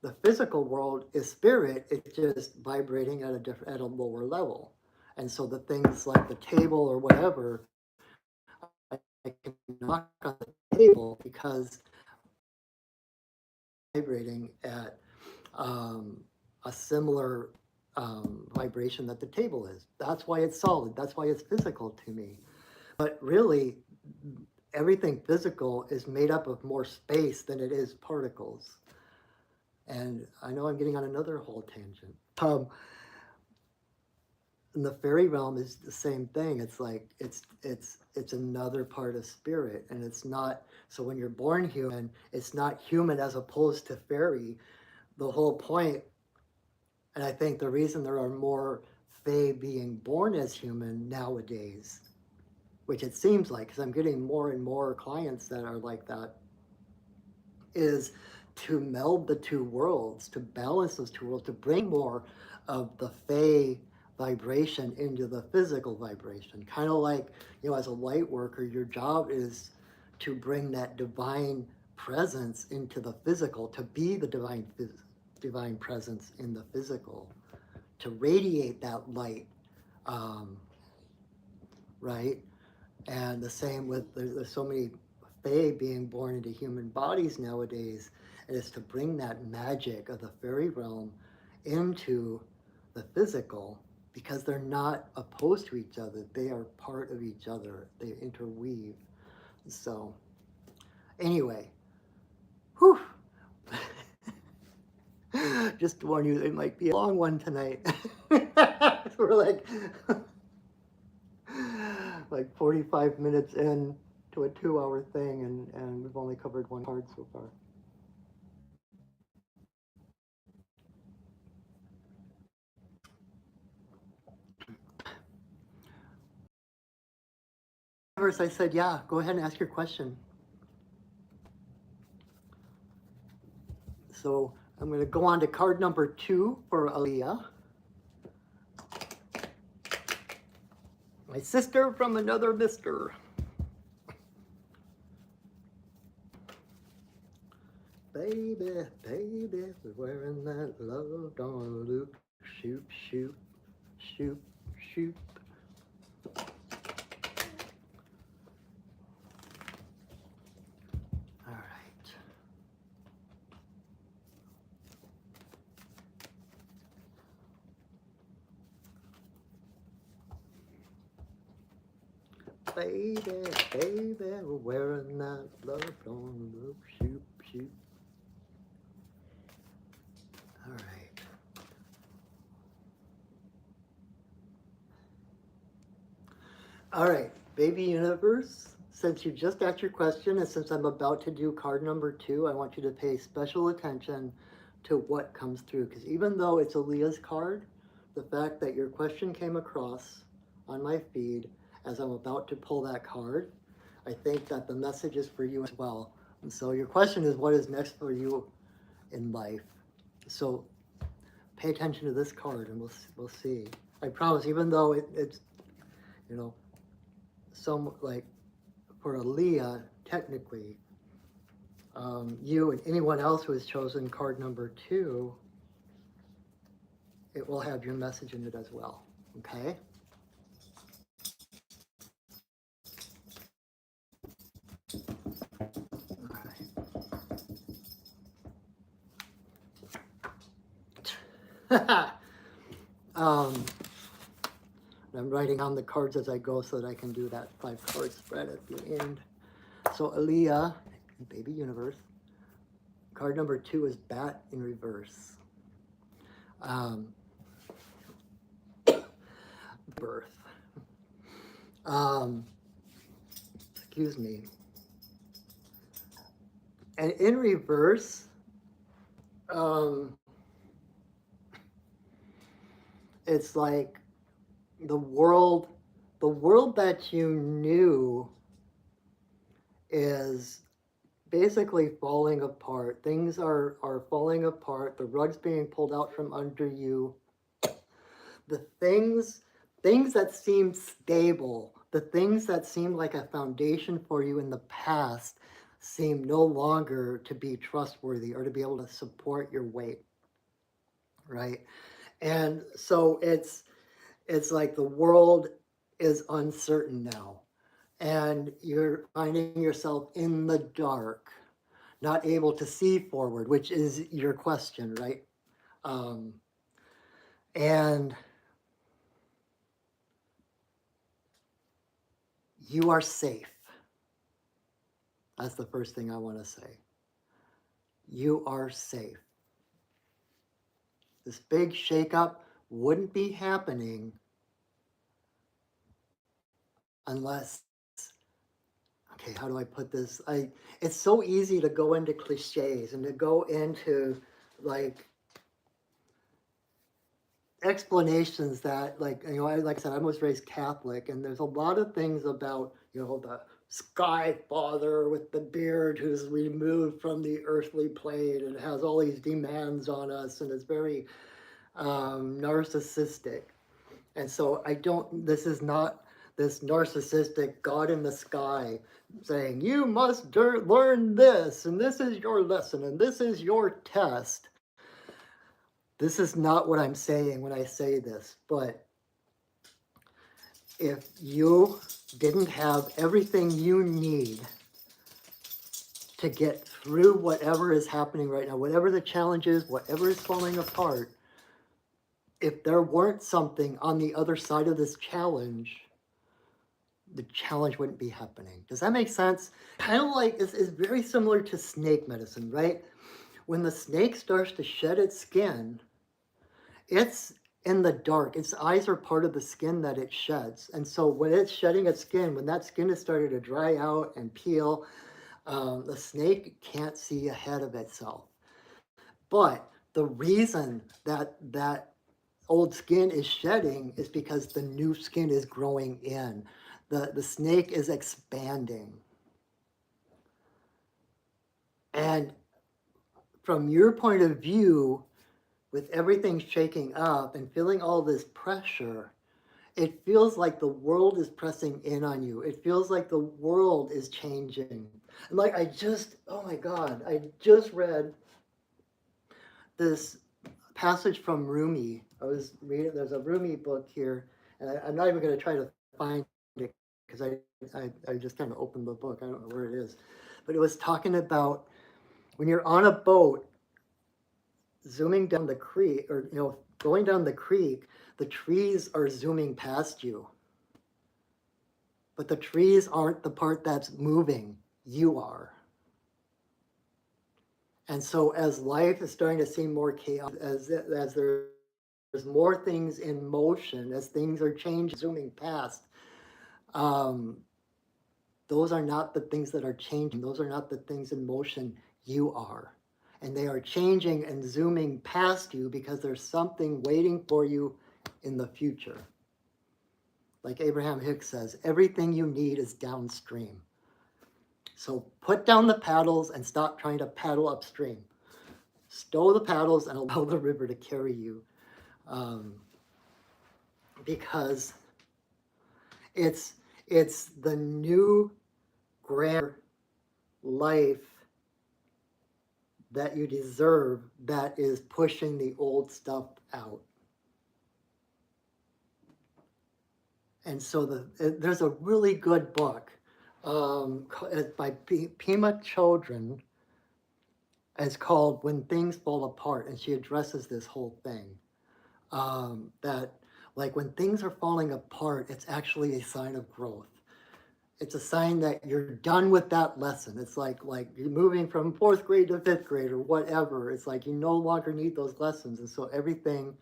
The physical world is spirit. It's just vibrating at a lower level. And so the things like the table or whatever, I can knock on the table because vibrating at a similar vibration that the table is. That's why it's solid. That's why it's physical to me. But really, everything physical is made up of more space than it is particles. And I know I'm getting on another whole tangent. And the fairy realm is the same thing. It's like it's another part of spirit, and it's not. So when you're born human, it's not human as opposed to fairy. The whole point, and I think the reason there are more fae being born as human nowadays, which it seems like, because I'm getting more and more clients that are like that, is to meld the two worlds, to balance those two worlds, to bring more of the fae vibration into the physical vibration. Kind of like, as a light worker, your job is to bring that divine presence into the physical, to be the divine presence in the physical, to radiate that light, right? And the same with, there's so many fae being born into human bodies nowadays, and it's to bring that magic of the fairy realm into the physical, because they're not opposed to each other. They are part of each other. They interweave. So, anyway, whew. Just to warn you, it might be a long one tonight. We're like 45 minutes in to a 2-hour thing, and we've only covered one card so far. First, I said, yeah, go ahead and ask your question. So I'm going to go on to card number 2 for Aaliyah. My sister from another mister. Baby, baby, we're wearing that love on loop. Shoot, shoot, shoot, shoot. All right. Baby, baby, we're wearing that love on loop. Shoot, shoot. All right. All right, baby universe, since you just asked your question, and since I'm about to do card number 2, I want you to pay special attention to what comes through. Because even though it's Aaliyah's card, the fact that your question came across on my feed as I'm about to pull that card, I think that the message is for you as well. And so your question is, what is next for you in life? So pay attention to this card, and we'll see. I promise, even though it's, some, like, for Aaliyah, technically, you and anyone else who has chosen card number 2, it will have your message in it as well. Okay? Okay. I'm writing on the cards as I go so that I can do that 5-card spread at the end. So Aaliyah, baby universe, card number 2 is Bat in reverse. Birth. Excuse me. And in reverse, it's like the world that you knew is basically falling apart. Things are falling apart. The rug's being pulled out from under you. The things that seemed stable, the things that seemed like a foundation for you in the past, seem no longer to be trustworthy or to be able to support your weight, right? And so it's like the world is uncertain now, and you're finding yourself in the dark, not able to see forward, which is your question, right? And you are safe. That's the first thing I want to say. You are safe. This big shakeup wouldn't be happening unless, okay, how do I put this? It's so easy to go into cliches and to go into like explanations that, like, like I said, I was raised Catholic, and there's a lot of things about, the sky father with the beard who's removed from the earthly plane and has all these demands on us, and it's very narcissistic. And so this is not this narcissistic God in the sky saying, you must learn this, and this is your lesson, and this is your test. This is not what I'm saying when I say this, but if you didn't have everything you need to get through whatever is happening right now, whatever the challenge is, whatever is falling apart, if there weren't something on the other side of this challenge, the challenge wouldn't be happening. Does that make sense? Kind of like, it's very similar to snake medicine, right? When the snake starts to shed its skin, it's in the dark. Its eyes are part of the skin that it sheds. And so when it's shedding its skin, when that skin is starting to dry out and peel, the snake can't see ahead of itself. But the reason that old skin is shedding is because the new skin is growing in. The snake is expanding. And from your point of view, with everything shaking up and feeling all this pressure, it feels like the world is pressing in on you. It feels like the world is changing. And like oh my God, I just read this passage from Rumi. I was reading, there's a Rumi book here, and I'm not even going to try to find it because I just kind of opened the book. I don't know where it is. But it was talking about when you're on a boat zooming down the creek, or going down the creek, the trees are zooming past you. But the trees aren't the part that's moving, you are. And so as life is starting to seem more chaotic, as there's more things in motion, as things are changing, zooming past, those are not the things that are changing. Those are not the things in motion, you are. And they are changing and zooming past you because there's something waiting for you in the future. Like Abraham Hicks says, everything you need is downstream. So put down the paddles and stop trying to paddle upstream. Stow the paddles and allow the river to carry you. Because it's the new grand life that you deserve that is pushing the old stuff out. And so there's a really good book by Pema Chodron. It's called When Things Fall Apart, and she addresses this whole thing. That like when things are falling apart, it's actually a sign of growth. It's a sign that you're done with that lesson. It's like you're moving from fourth grade to fifth grade or whatever. It's like you no longer need those lessons, and so everything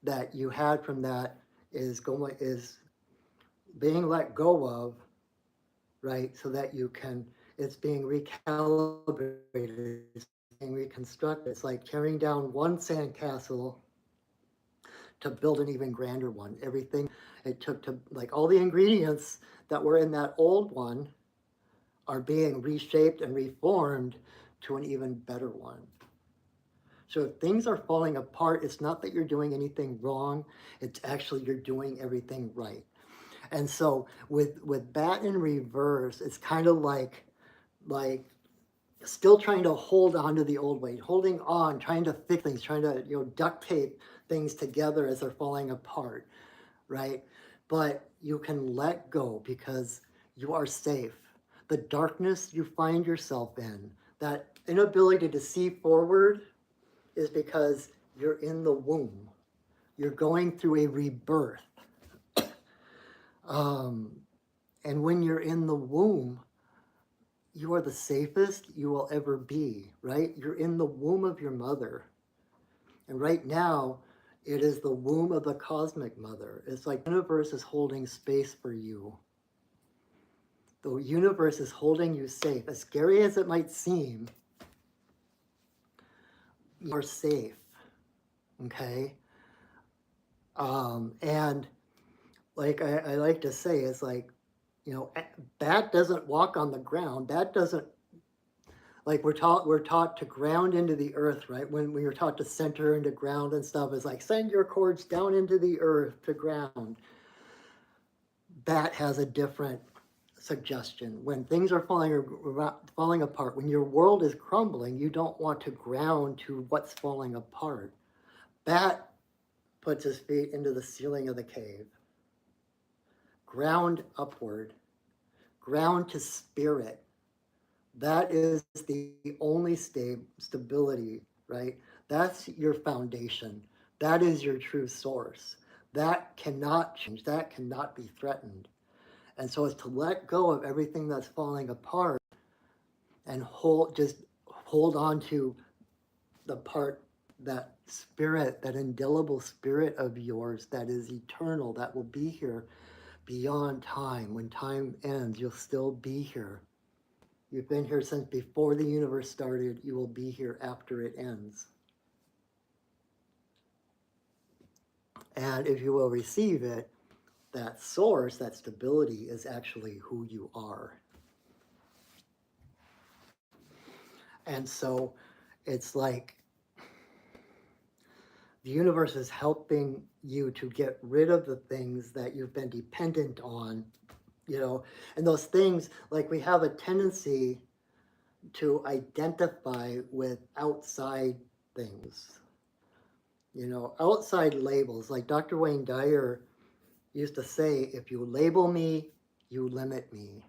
that you had from that is being let go of, right? So that it's being recalibrated, it's being reconstructed. It's like tearing down one sandcastle to build an even grander one. Everything it took to, like, all the ingredients that were in that old one are being reshaped and reformed to an even better one. So if things are falling apart, it's not that you're doing anything wrong, it's actually you're doing everything right. And so with that in reverse, it's kind of like still trying to hold on to the old way, holding on, trying to fix things, trying to duct tape things together as they're falling apart, right? But you can let go because you are safe. The darkness you find yourself in, that inability to see forward, is because you're in the womb. You're going through a rebirth. And when you're in the womb, you are the safest you will ever be, right? You're in the womb of your mother. And right now, it is the womb of the cosmic mother. It's like the universe is holding space for you. The universe is holding you safe. As scary as it might seem, you are safe. Okay? And like I like to say, it's like, you know, bat doesn't walk on the ground. Bat doesn't, like we're taught to ground into the earth, right? When you're taught to center into ground and stuff, it's like send your cords down into the earth to ground. Bat has a different suggestion. When things are falling apart, when your world is crumbling, you don't want to ground to what's falling apart. Bat puts his feet into the ceiling of the cave. Ground upward. Ground to spirit. That is the only stability, right? That's your foundation. That is your true source. That cannot change. That cannot be threatened. And so it's to let go of everything that's falling apart and hold on to the part, that spirit, that indelible spirit of yours that is eternal, that will be here beyond time. When time ends, you'll still be here. You've been here since before the universe started. You will be here after it ends. And if you will receive it, that source, that stability is actually who you are. And so it's like the universe is helping you to get rid of the things that you've been dependent on, you know, and those things, like we have a tendency to identify with outside things, you know, outside labels. Like Dr. Wayne Dyer used to say, if you label me, you limit me.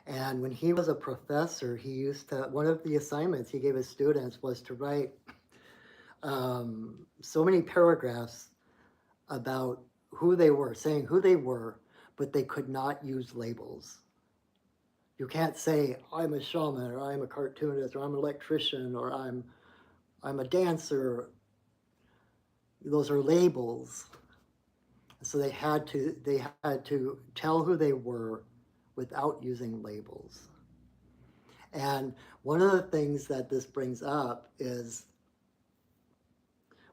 And when he was a professor, he used to, one of the assignments he gave his students was to write so many paragraphs about who they were, saying who they were, but they could not use labels. You can't say, I'm a shaman, or I'm a cartoonist, or I'm an electrician, or I'm a dancer. Those are labels. So they had to tell who they were without using labels. And one of the things that this brings up is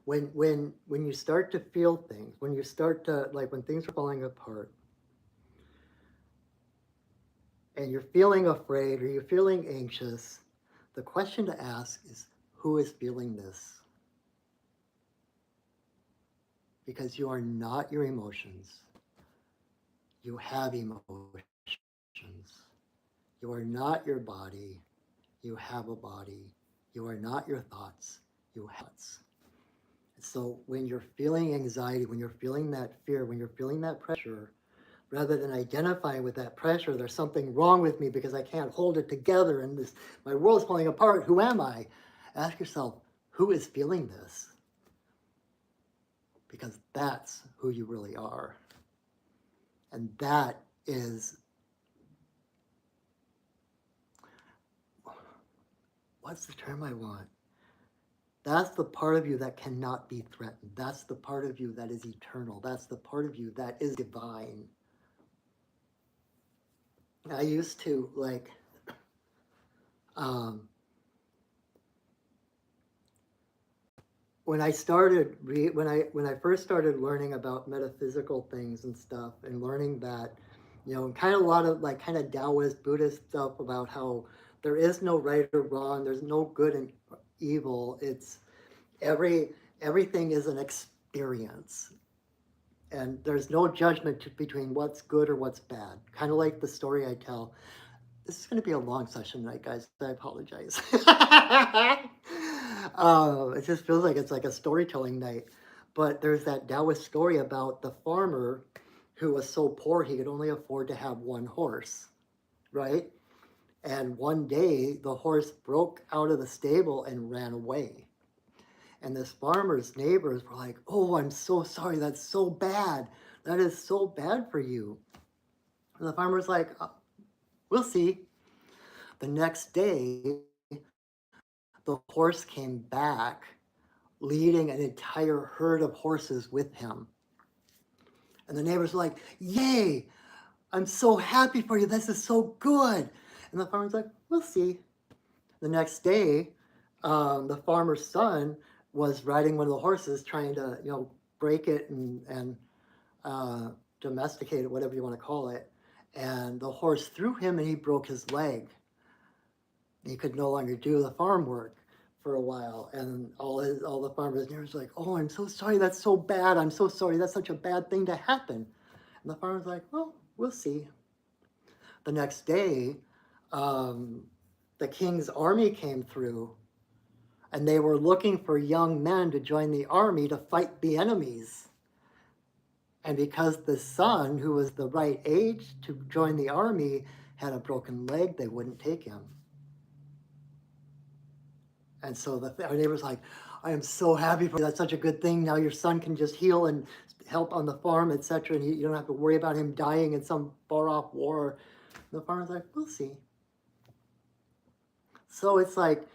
when you start to feel things, when you start to, like when things are falling apart, and you're feeling afraid or you're feeling anxious, the question to ask is, who is feeling this? Because you are not your emotions. You have emotions. You are not your body. You have a body. You are not your thoughts. You have thoughts. So when you're feeling anxiety, when you're feeling that fear, when you're feeling that pressure, rather than identifying with that pressure, there's something wrong with me because I can't hold it together and this, my world's falling apart. Who am I? Ask yourself, who is feeling this? Because that's who you really are. And that is, what's the term I want? That's the part of you that cannot be threatened. That's the part of you that is eternal. That's the part of you that is divine. I used to like, when I first started learning about metaphysical things and stuff, and learning that, you know, kind of a lot of like kind of Taoist Buddhist stuff about how there is no right or wrong, there's no good and evil. It's everything is an experience, and there's no judgment between what's good or what's bad. Kind of like the story I tell. This is going to be a long session tonight, guys. I apologize. It just feels like it's like a storytelling night. But there's that Taoist story about the farmer who was so poor he could only afford to have one horse, right? And one day the horse broke out of the stable and ran away. And this farmer's neighbors were like, oh, I'm so sorry. That's so bad. That is so bad for you. And the farmer's like, we'll see. The next day, the horse came back leading an entire herd of horses with him. And the neighbors were like, "Yay, I'm so happy for you. This is so good." And the farmer's like, "We'll see." The next day, the farmer's son was riding one of the horses, trying to, break it and uh, domesticate it, whatever you want to call it. And the horse threw him, and he broke his leg. He could no longer do the farm work for a while. And all the farmers neighbors were like, "Oh, I'm so sorry. That's so bad. I'm so sorry. That's such a bad thing to happen." And the farmer's like, "Well, we'll see." The next day, um, the king's army came through, and they were looking for young men to join the army to fight the enemies. And because the son, who was the right age to join the army, had a broken leg, they wouldn't take him. And so our neighbor's like, "I am so happy for you. That's such a good thing. Now your son can just heal and help on the farm, etc. And you don't have to worry about him dying in some far off war." And the farmer's like, "We'll see." So it's like,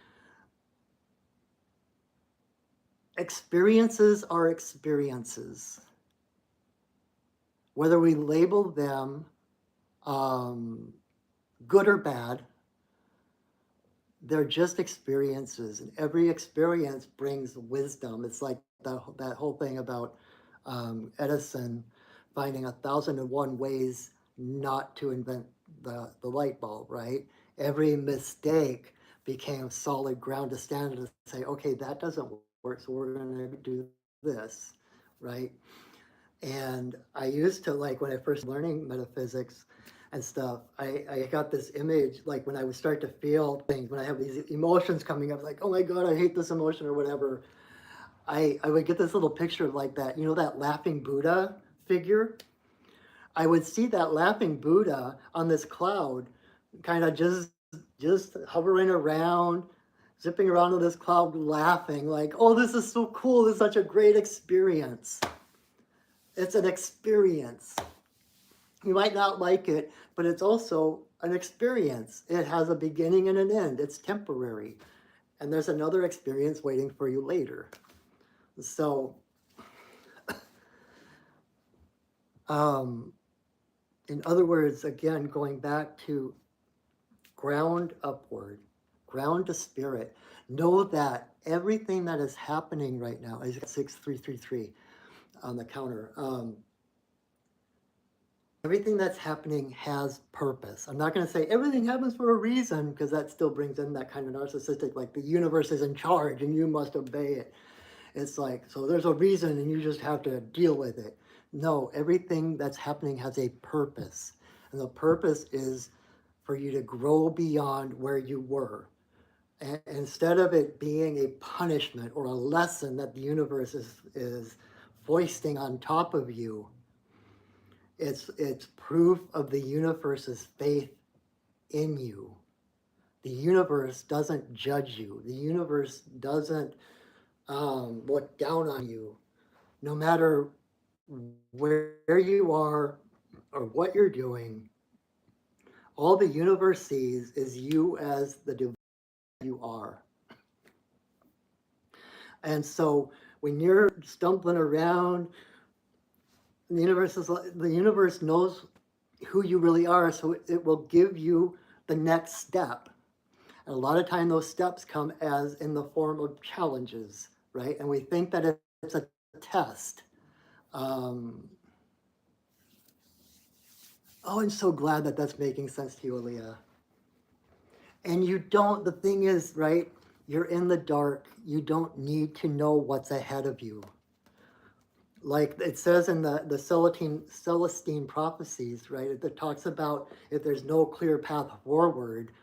experiences are experiences. Whether we label them good or bad, they're just experiences, and every experience brings wisdom. It's like that whole thing about Edison finding 1,001 ways not to invent the light bulb, right? Every mistake became solid ground to stand and say, "Okay, that doesn't work, so we're going to do this," right? And I used to, like, when I first learning metaphysics and stuff, I got this image, like when I would start to feel things, when I have these emotions coming up, like, "Oh my God, I hate this emotion," or whatever, I would get this little picture of like that, that laughing Buddha figure. I would see that laughing Buddha on this cloud, kind of just hovering around, zipping around on this cloud, laughing, like, "Oh, this is so cool. This is such a great experience." It's an experience. You might not like it, but it's also an experience. It has a beginning and an end. It's temporary. And there's another experience waiting for you later. So, in other words, again, going back to ground upward, ground to spirit, know that everything that is happening right now is 6333 on the counter. Everything that's happening has purpose. I'm not going to say everything happens for a reason, because that still brings in that kind of narcissistic, like the universe is in charge and you must obey it. It's like, so there's a reason and you just have to deal with it. No, everything that's happening has a purpose. And the purpose is for you to grow beyond where you were. And instead of it being a punishment or a lesson that the universe is foisting on top of you, it's proof of the universe's faith in you. The universe doesn't judge you. The universe doesn't look down on you. No matter where you are or what you're doing, all the universe sees is you as the divine you are. And so when you're stumbling around, the universe knows who you really are, so it will give you the next step. And a lot of time those steps come as in the form of challenges, right? And we think that it's a test. Oh, I'm so glad that that's making sense to you, Aaliyah. And you don't, the thing is, right, you're in the dark. You don't need to know what's ahead of you. Like it says in the Celestine prophecies, right? It talks about if there's no clear path forward,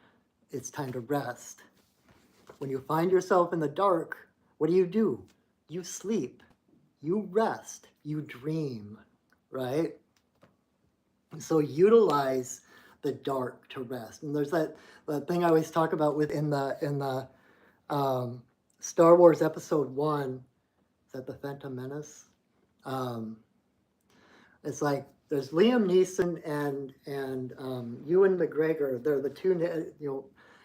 it's time to rest. When you find yourself in the dark, what do? You sleep, you rest, you dream, right? So utilize the dark to rest. And there's that thing I always talk about within the Star Wars Episode 1. Is that the Phantom Menace? It's like there's Liam Neeson and Ewan McGregor. They're the two,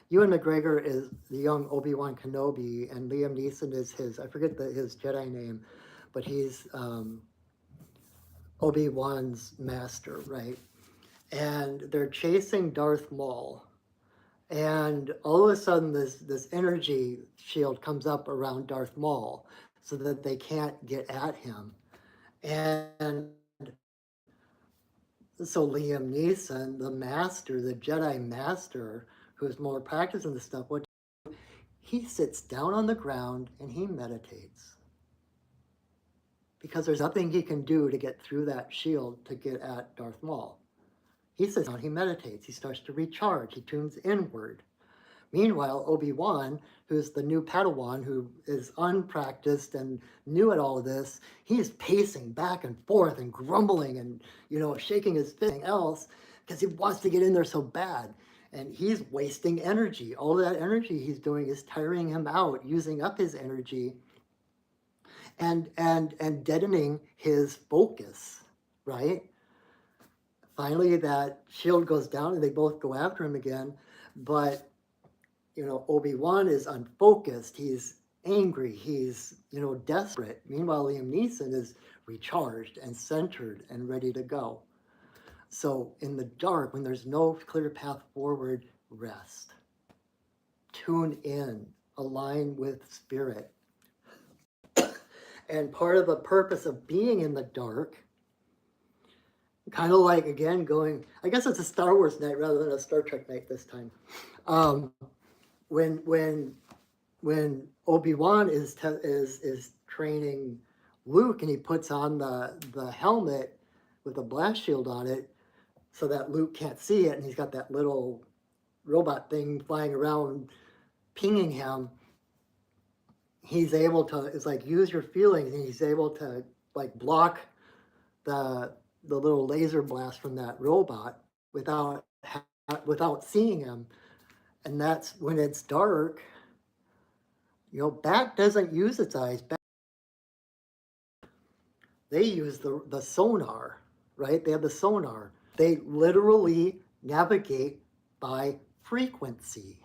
Ewan McGregor is the young Obi-Wan Kenobi, and Liam Neeson is his, I forget his Jedi name, but he's Obi-Wan's master, right? And they're chasing Darth Maul. And all of a sudden, this energy shield comes up around Darth Maul so that they can't get at him. And so Liam Neeson, the master, the Jedi master, who's more practiced in this stuff, what he sits down on the ground and he meditates. Because there's nothing he can do to get through that shield to get at Darth Maul. He sits down, he meditates, he starts to recharge, he tunes inward. Meanwhile, Obi-Wan, who's the new Padawan, who is unpracticed and new at all of this, he's pacing back and forth and grumbling and, shaking his fist and else because he wants to get in there so bad. And he's wasting energy. All of that energy he's doing is tiring him out, using up his energy and deadening his focus, right? Finally, that shield goes down and they both go after him again. But Obi-Wan is unfocused, he's angry, he's, desperate. Meanwhile, Liam Neeson is recharged and centered and ready to go. So in the dark, when there's no clear path forward, rest. Tune in, align with spirit. And part of the purpose of being in the dark, kind of like, again, I guess it's a Star Wars night rather than a Star Trek night this time. When Obi-Wan is training Luke and he puts on the helmet with a blast shield on it so that Luke can't see it, and he's got that little robot thing flying around pinging him, he's able to, it's like, use your feelings, and he's able to like block the little laser blast from that robot without seeing him. And that's when it's dark. Bat doesn't use its eyes. They use the sonar, right? They have the sonar. They literally navigate by frequency.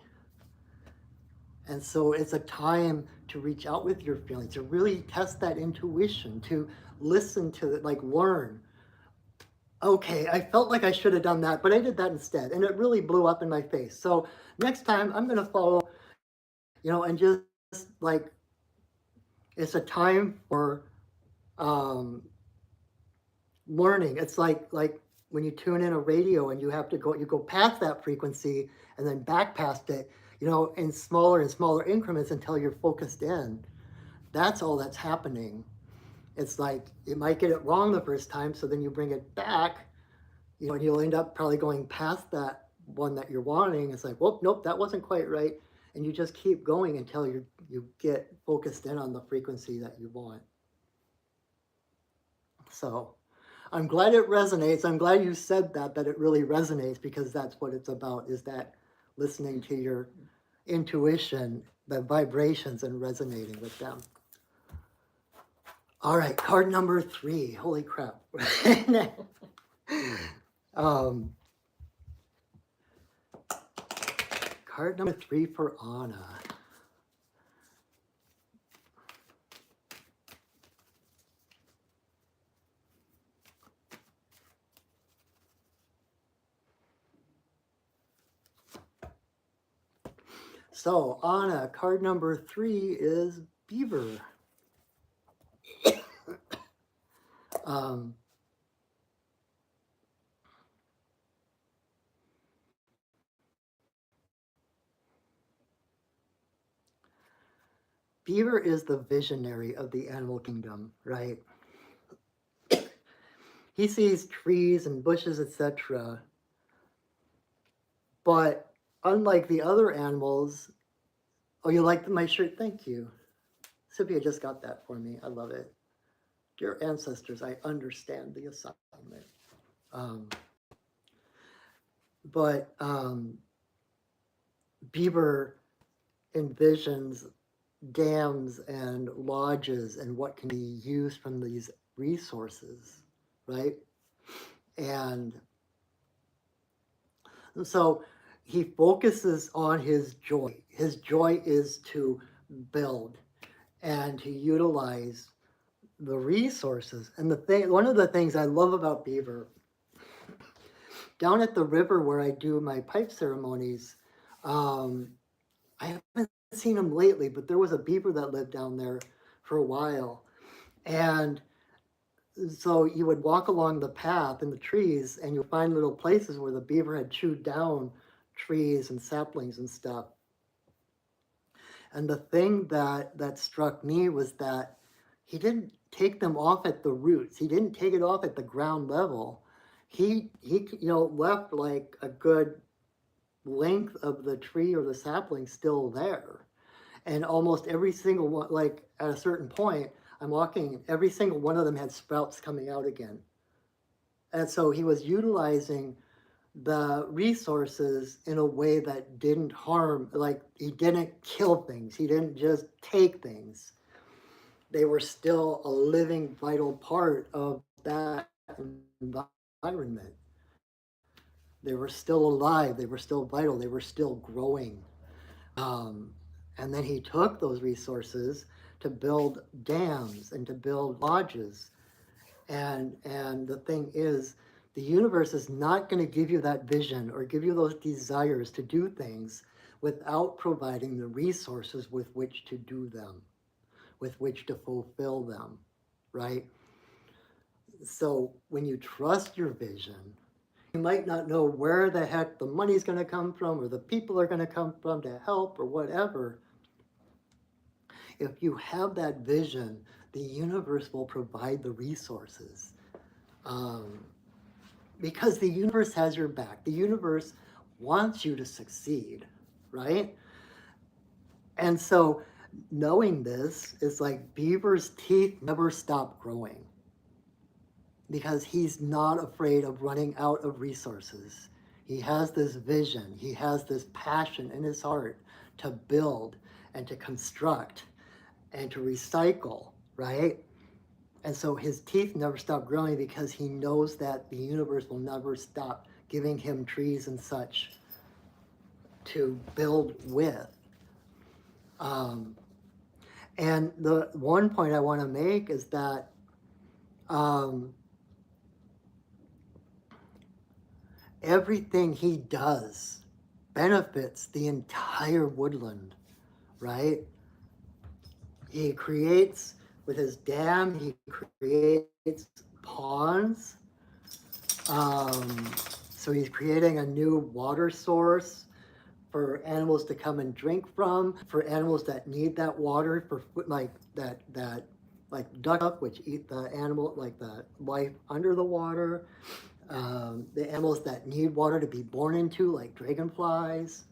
And so it's a time to reach out with your feelings, to really test that intuition, to listen to it, like learn. Okay, I felt like I should have done that, but I did that instead. And it really blew up in my face. So next time I'm going to follow, and just like, it's a time for learning. It's like when you tune in a radio and you go past that frequency and then back past it, in smaller and smaller increments until you're focused in. That's all that's happening. It's like, you might get it wrong the first time, so then you bring it back, and you'll end up probably going past that one that you're wanting. It's like, well, nope, that wasn't quite right. And you just keep going until you get focused in on the frequency that you want. So I'm glad it resonates. I'm glad you said that it really resonates, because that's what it's about, is that listening to your intuition, the vibrations, and resonating with them. All right, card number 3. Holy crap. Card number 3 for Anna. So, Anna, card number 3 is Beaver. Beaver is the visionary of the animal kingdom, right? He sees trees and bushes, etc. But unlike the other animals, oh, you like my shirt? Thank you. Sylvia just got that for me. I love it. Dear ancestors, I understand the assignment. But Beaver envisions dams and lodges and what can be used from these resources, right? And so he focuses on his joy. His joy is to build and to utilize the resources. And one of the things I love about beaver, down at the river where I do my pipe ceremonies, um, I haven't seen him lately, but there was a beaver that lived down there for a while. And so you would walk along the path in the trees and you'll find little places where the beaver had chewed down trees and saplings and stuff. And the thing that struck me was that he didn't take them off at the roots. He didn't take it off at the ground level. He left like a good length of the tree or the sapling still there. And almost every single one, like at a certain point, I'm walking, every single one of them had sprouts coming out again. And so he was utilizing the resources in a way that didn't harm, like he didn't kill things, he didn't just take things. They were still a living, vital part of that environment. They were still alive, they were still vital, they were still growing. And then he took those resources to build dams and to build lodges. And the thing is, the universe is not going to give you that vision or give you those desires to do things without providing the resources with which to do them, with which to fulfill them, right? So when you trust your vision, you might not know where the heck the money's going to come from or the people are going to come from to help or whatever. If you have that vision, the universe will provide the resources. Because the universe has your back. The universe wants you to succeed, right? And so knowing this is like Beaver's teeth never stop growing because he's not afraid of running out of resources. He has this vision, he has this passion in his heart to build and to construct and to recycle, right? And so his teeth never stop growing because he knows that the universe will never stop giving him trees and such to build with. And the one point I want to make is that everything he does benefits the entire woodland, right? He creates, with his dam, he creates ponds. So he's creating a new water source for animals to come and drink from, for animals that need that water, for like duck, which eat the animal, like the life under the water. The animals that need water to be born into, like dragonflies.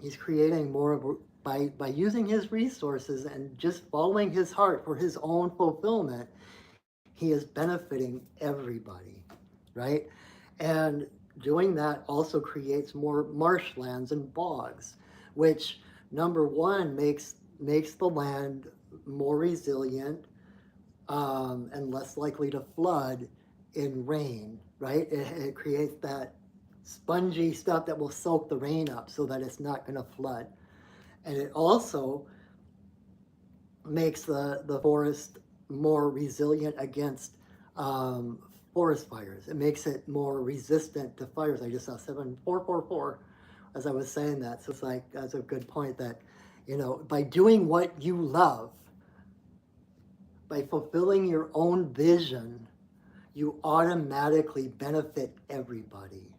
He's creating more of by using his resources and just following his heart for his own fulfillment. He is benefiting everybody, right? And doing that also creates more marshlands and bogs, which number one makes the land more resilient and less likely to flood in rain, right? It creates that spongy stuff that will soak the rain up so that it's not going to flood. And it also makes the forest more resilient against forest fires. It makes it more resistant to fires. I just saw 7444 as I was saying that. So it's like, that's a good point that, by doing what you love, by fulfilling your own vision, you automatically benefit everybody,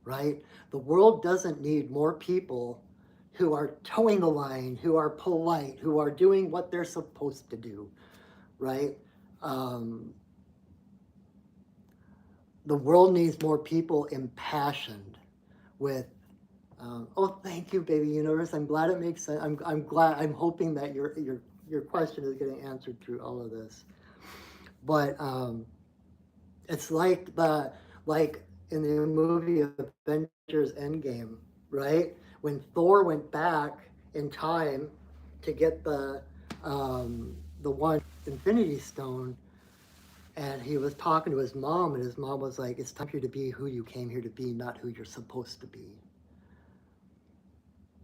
right? The world doesn't need more people who are towing the line, who are polite, who are doing what they're supposed to do, right? The world needs more people impassioned with, oh, thank you, baby universe. I'm glad it makes sense. I'm glad, I'm hoping that your question is getting answered through all of this. But it's like in the movie Avengers Endgame, right? When Thor went back in time to get the one Infinity Stone, And he was talking to his mom, and his mom was like, it's time for you to be who you came here to be, not who you're supposed to be.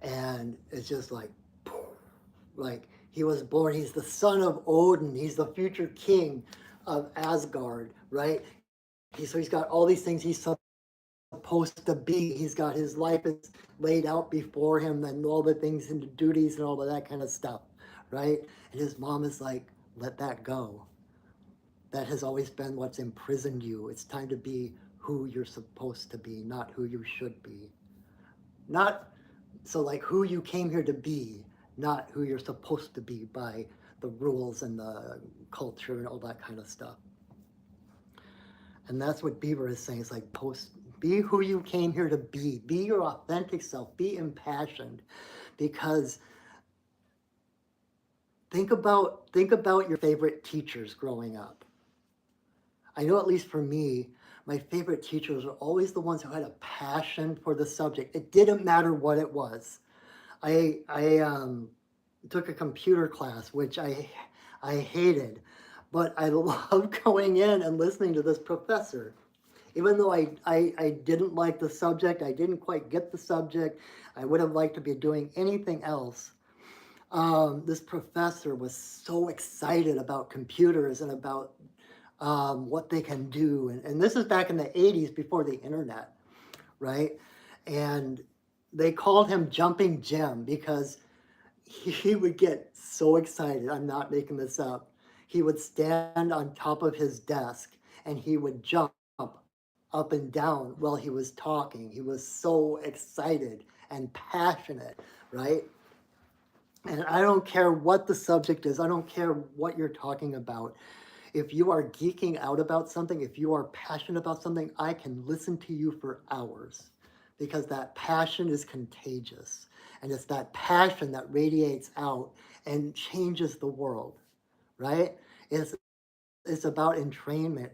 And it's just like he was born, he's the son of Odin, he's the future king of Asgard, right? So he's got all these things he's supposed to be. He's got his life is laid out before him and all the things and the duties and all of that kind of stuff, right? And his mom is like, let that go. That has always been what's imprisoned you. It's time to be who you're supposed to be, not who you should be. Not so like who you came here to be, not who you're supposed to be by the rules and the culture and all that kind of stuff. And that's what Bieber is saying. It's like be who you came here to be. Be your authentic self. Be impassioned. Because think about your favorite teachers growing up. I know at least for me, my favorite teachers are always the ones who had a passion for the subject. It didn't matter what it was. I took a computer class, which I hated, but I loved going in and listening to this professor. Even though I didn't like the subject, I didn't quite get the subject, I would have liked to be doing anything else. This professor was so excited about computers and about what they can do. And this is back in the 80s before the internet, right? And they called him Jumping Jim because he would get so excited. I'm not making this up. He would stand on top of his desk and he would jump up and down while he was talking. He was so excited and passionate, right? And I don't care what the subject is, I don't care what you're talking about. If you are geeking out about something, if you are passionate about something, I can listen to you for hours because that passion is contagious. And it's that passion that radiates out and changes the world, right? It's about entrainment.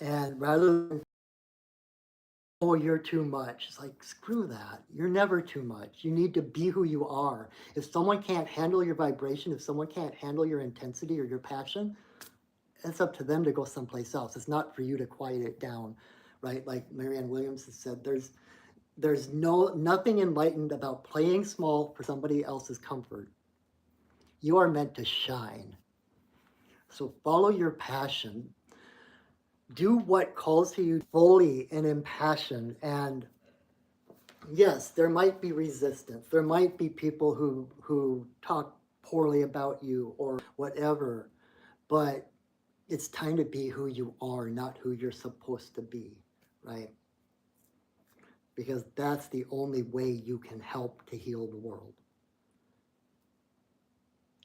And rather than, oh, you're too much, it's like, screw that. You're never too much. You need to be who you are. If someone can't handle your vibration, if someone can't handle your intensity or your passion, it's up to them to go someplace else. It's not for you to quiet it down, right? Like Marianne Williams has said, there's nothing enlightened about playing small for somebody else's comfort. You are meant to shine. So follow your passion. Do what calls to you fully and in passion. And yes, there might be resistance. There might be people who talk poorly about you or whatever, but it's time to be who you are, not who you're supposed to be, right? Because that's the only way you can help to heal the world.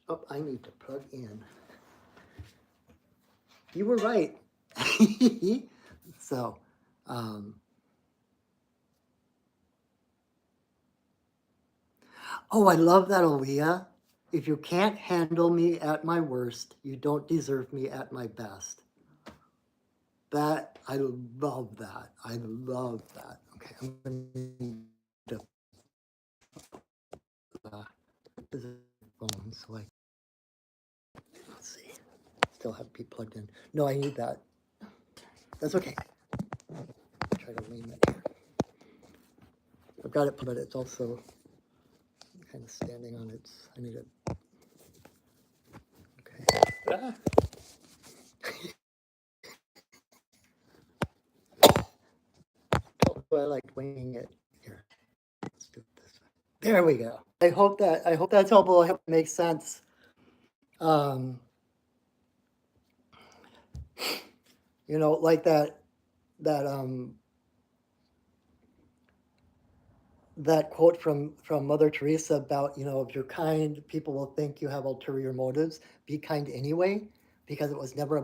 Oh, I need to plug in. You were right. So, oh, I love that, Aaliyah. If you can't handle me at my worst, you don't deserve me at my best. That, I love that. I love that. Okay, I'm going to this phone so let's see. Still have to be plugged in. No, I need that. That's okay. Try to lean it here. I've got it, but it's also kind of standing on its. I need it. Okay. I like winging it. Here, let's do it this way. There we go. I hope that's helpful. I hope it makes sense. Um, like that that quote from Mother Teresa about, if you're kind, people will think you have ulterior motives. Be kind anyway, because it was never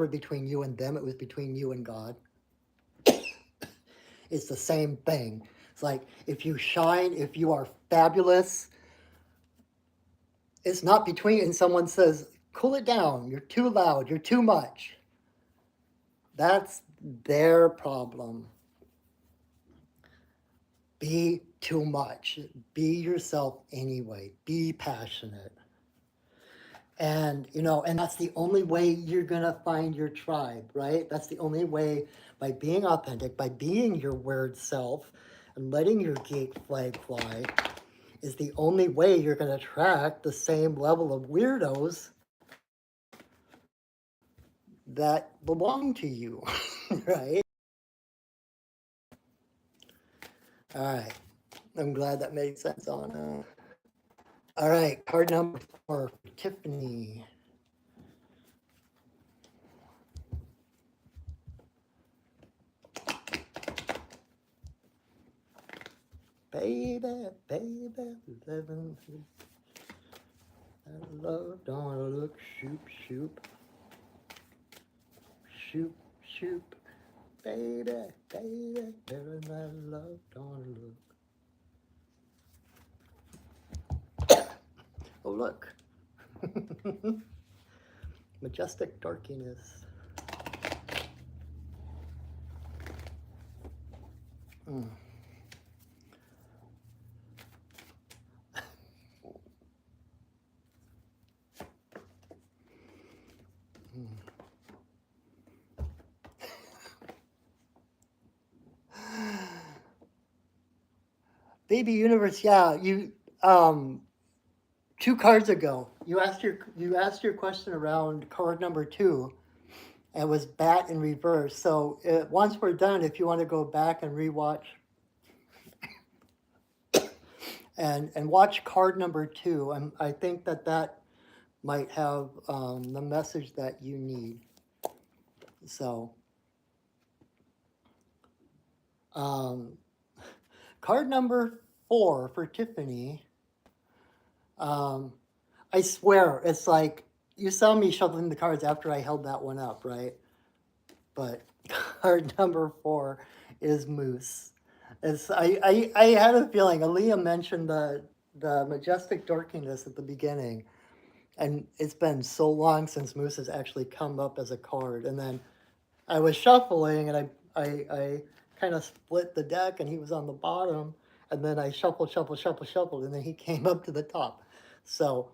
between you and them. It was between you and God. It's the same thing. It's like if you shine, if you are fabulous, it's not between, and someone says, cool it down, you're too loud, you're too much. That's their problem. Be too much. Be yourself anyway. Be passionate. And, and that's the only way you're going to find your tribe, right? That's the only way, by being authentic, by being your weird self and letting your geek flag fly, is the only way you're going to attract the same level of weirdos that belong to you, right? All right. I'm glad that made sense on. All right, card number 4, Tiffany. Baby, baby, living. I love, don't wanna look, shoop, shoop, shoop, shoop. Baby, baby, living my love, don't wanna look. Oh, look. Majestic darkiness. Mm. Baby Universe, yeah, you 2 cards ago, you asked your question around card number 2, and it was bat in reverse. So once we're done, if you want to go back and rewatch and watch card number 2, I think that might have the message that you need. So card number 4 for Tiffany. I swear, it's like you saw me shuffling the cards after I held that one up, right? But card number 4 is Moose. I had a feeling. Aaliyah mentioned the majestic dorkiness at the beginning, and it's been so long since Moose has actually come up as a card. And then I was shuffling, and I kind of split the deck, and he was on the bottom, and then I shuffled, and then he came up to the top. So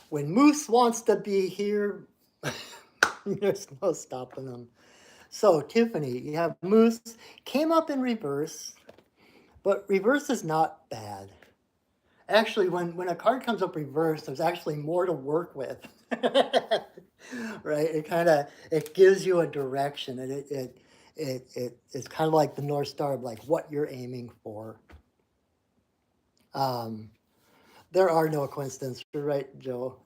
when Moose wants to be here, there's no stopping him. So, Tiffany, you have Moose, came up in reverse, but reverse is not bad. Actually, when a card comes up reverse, there's actually more to work with. Right? It gives you a direction, and it's kind of like the North Star of like what you're aiming for. There are no coincidences, right, Joe?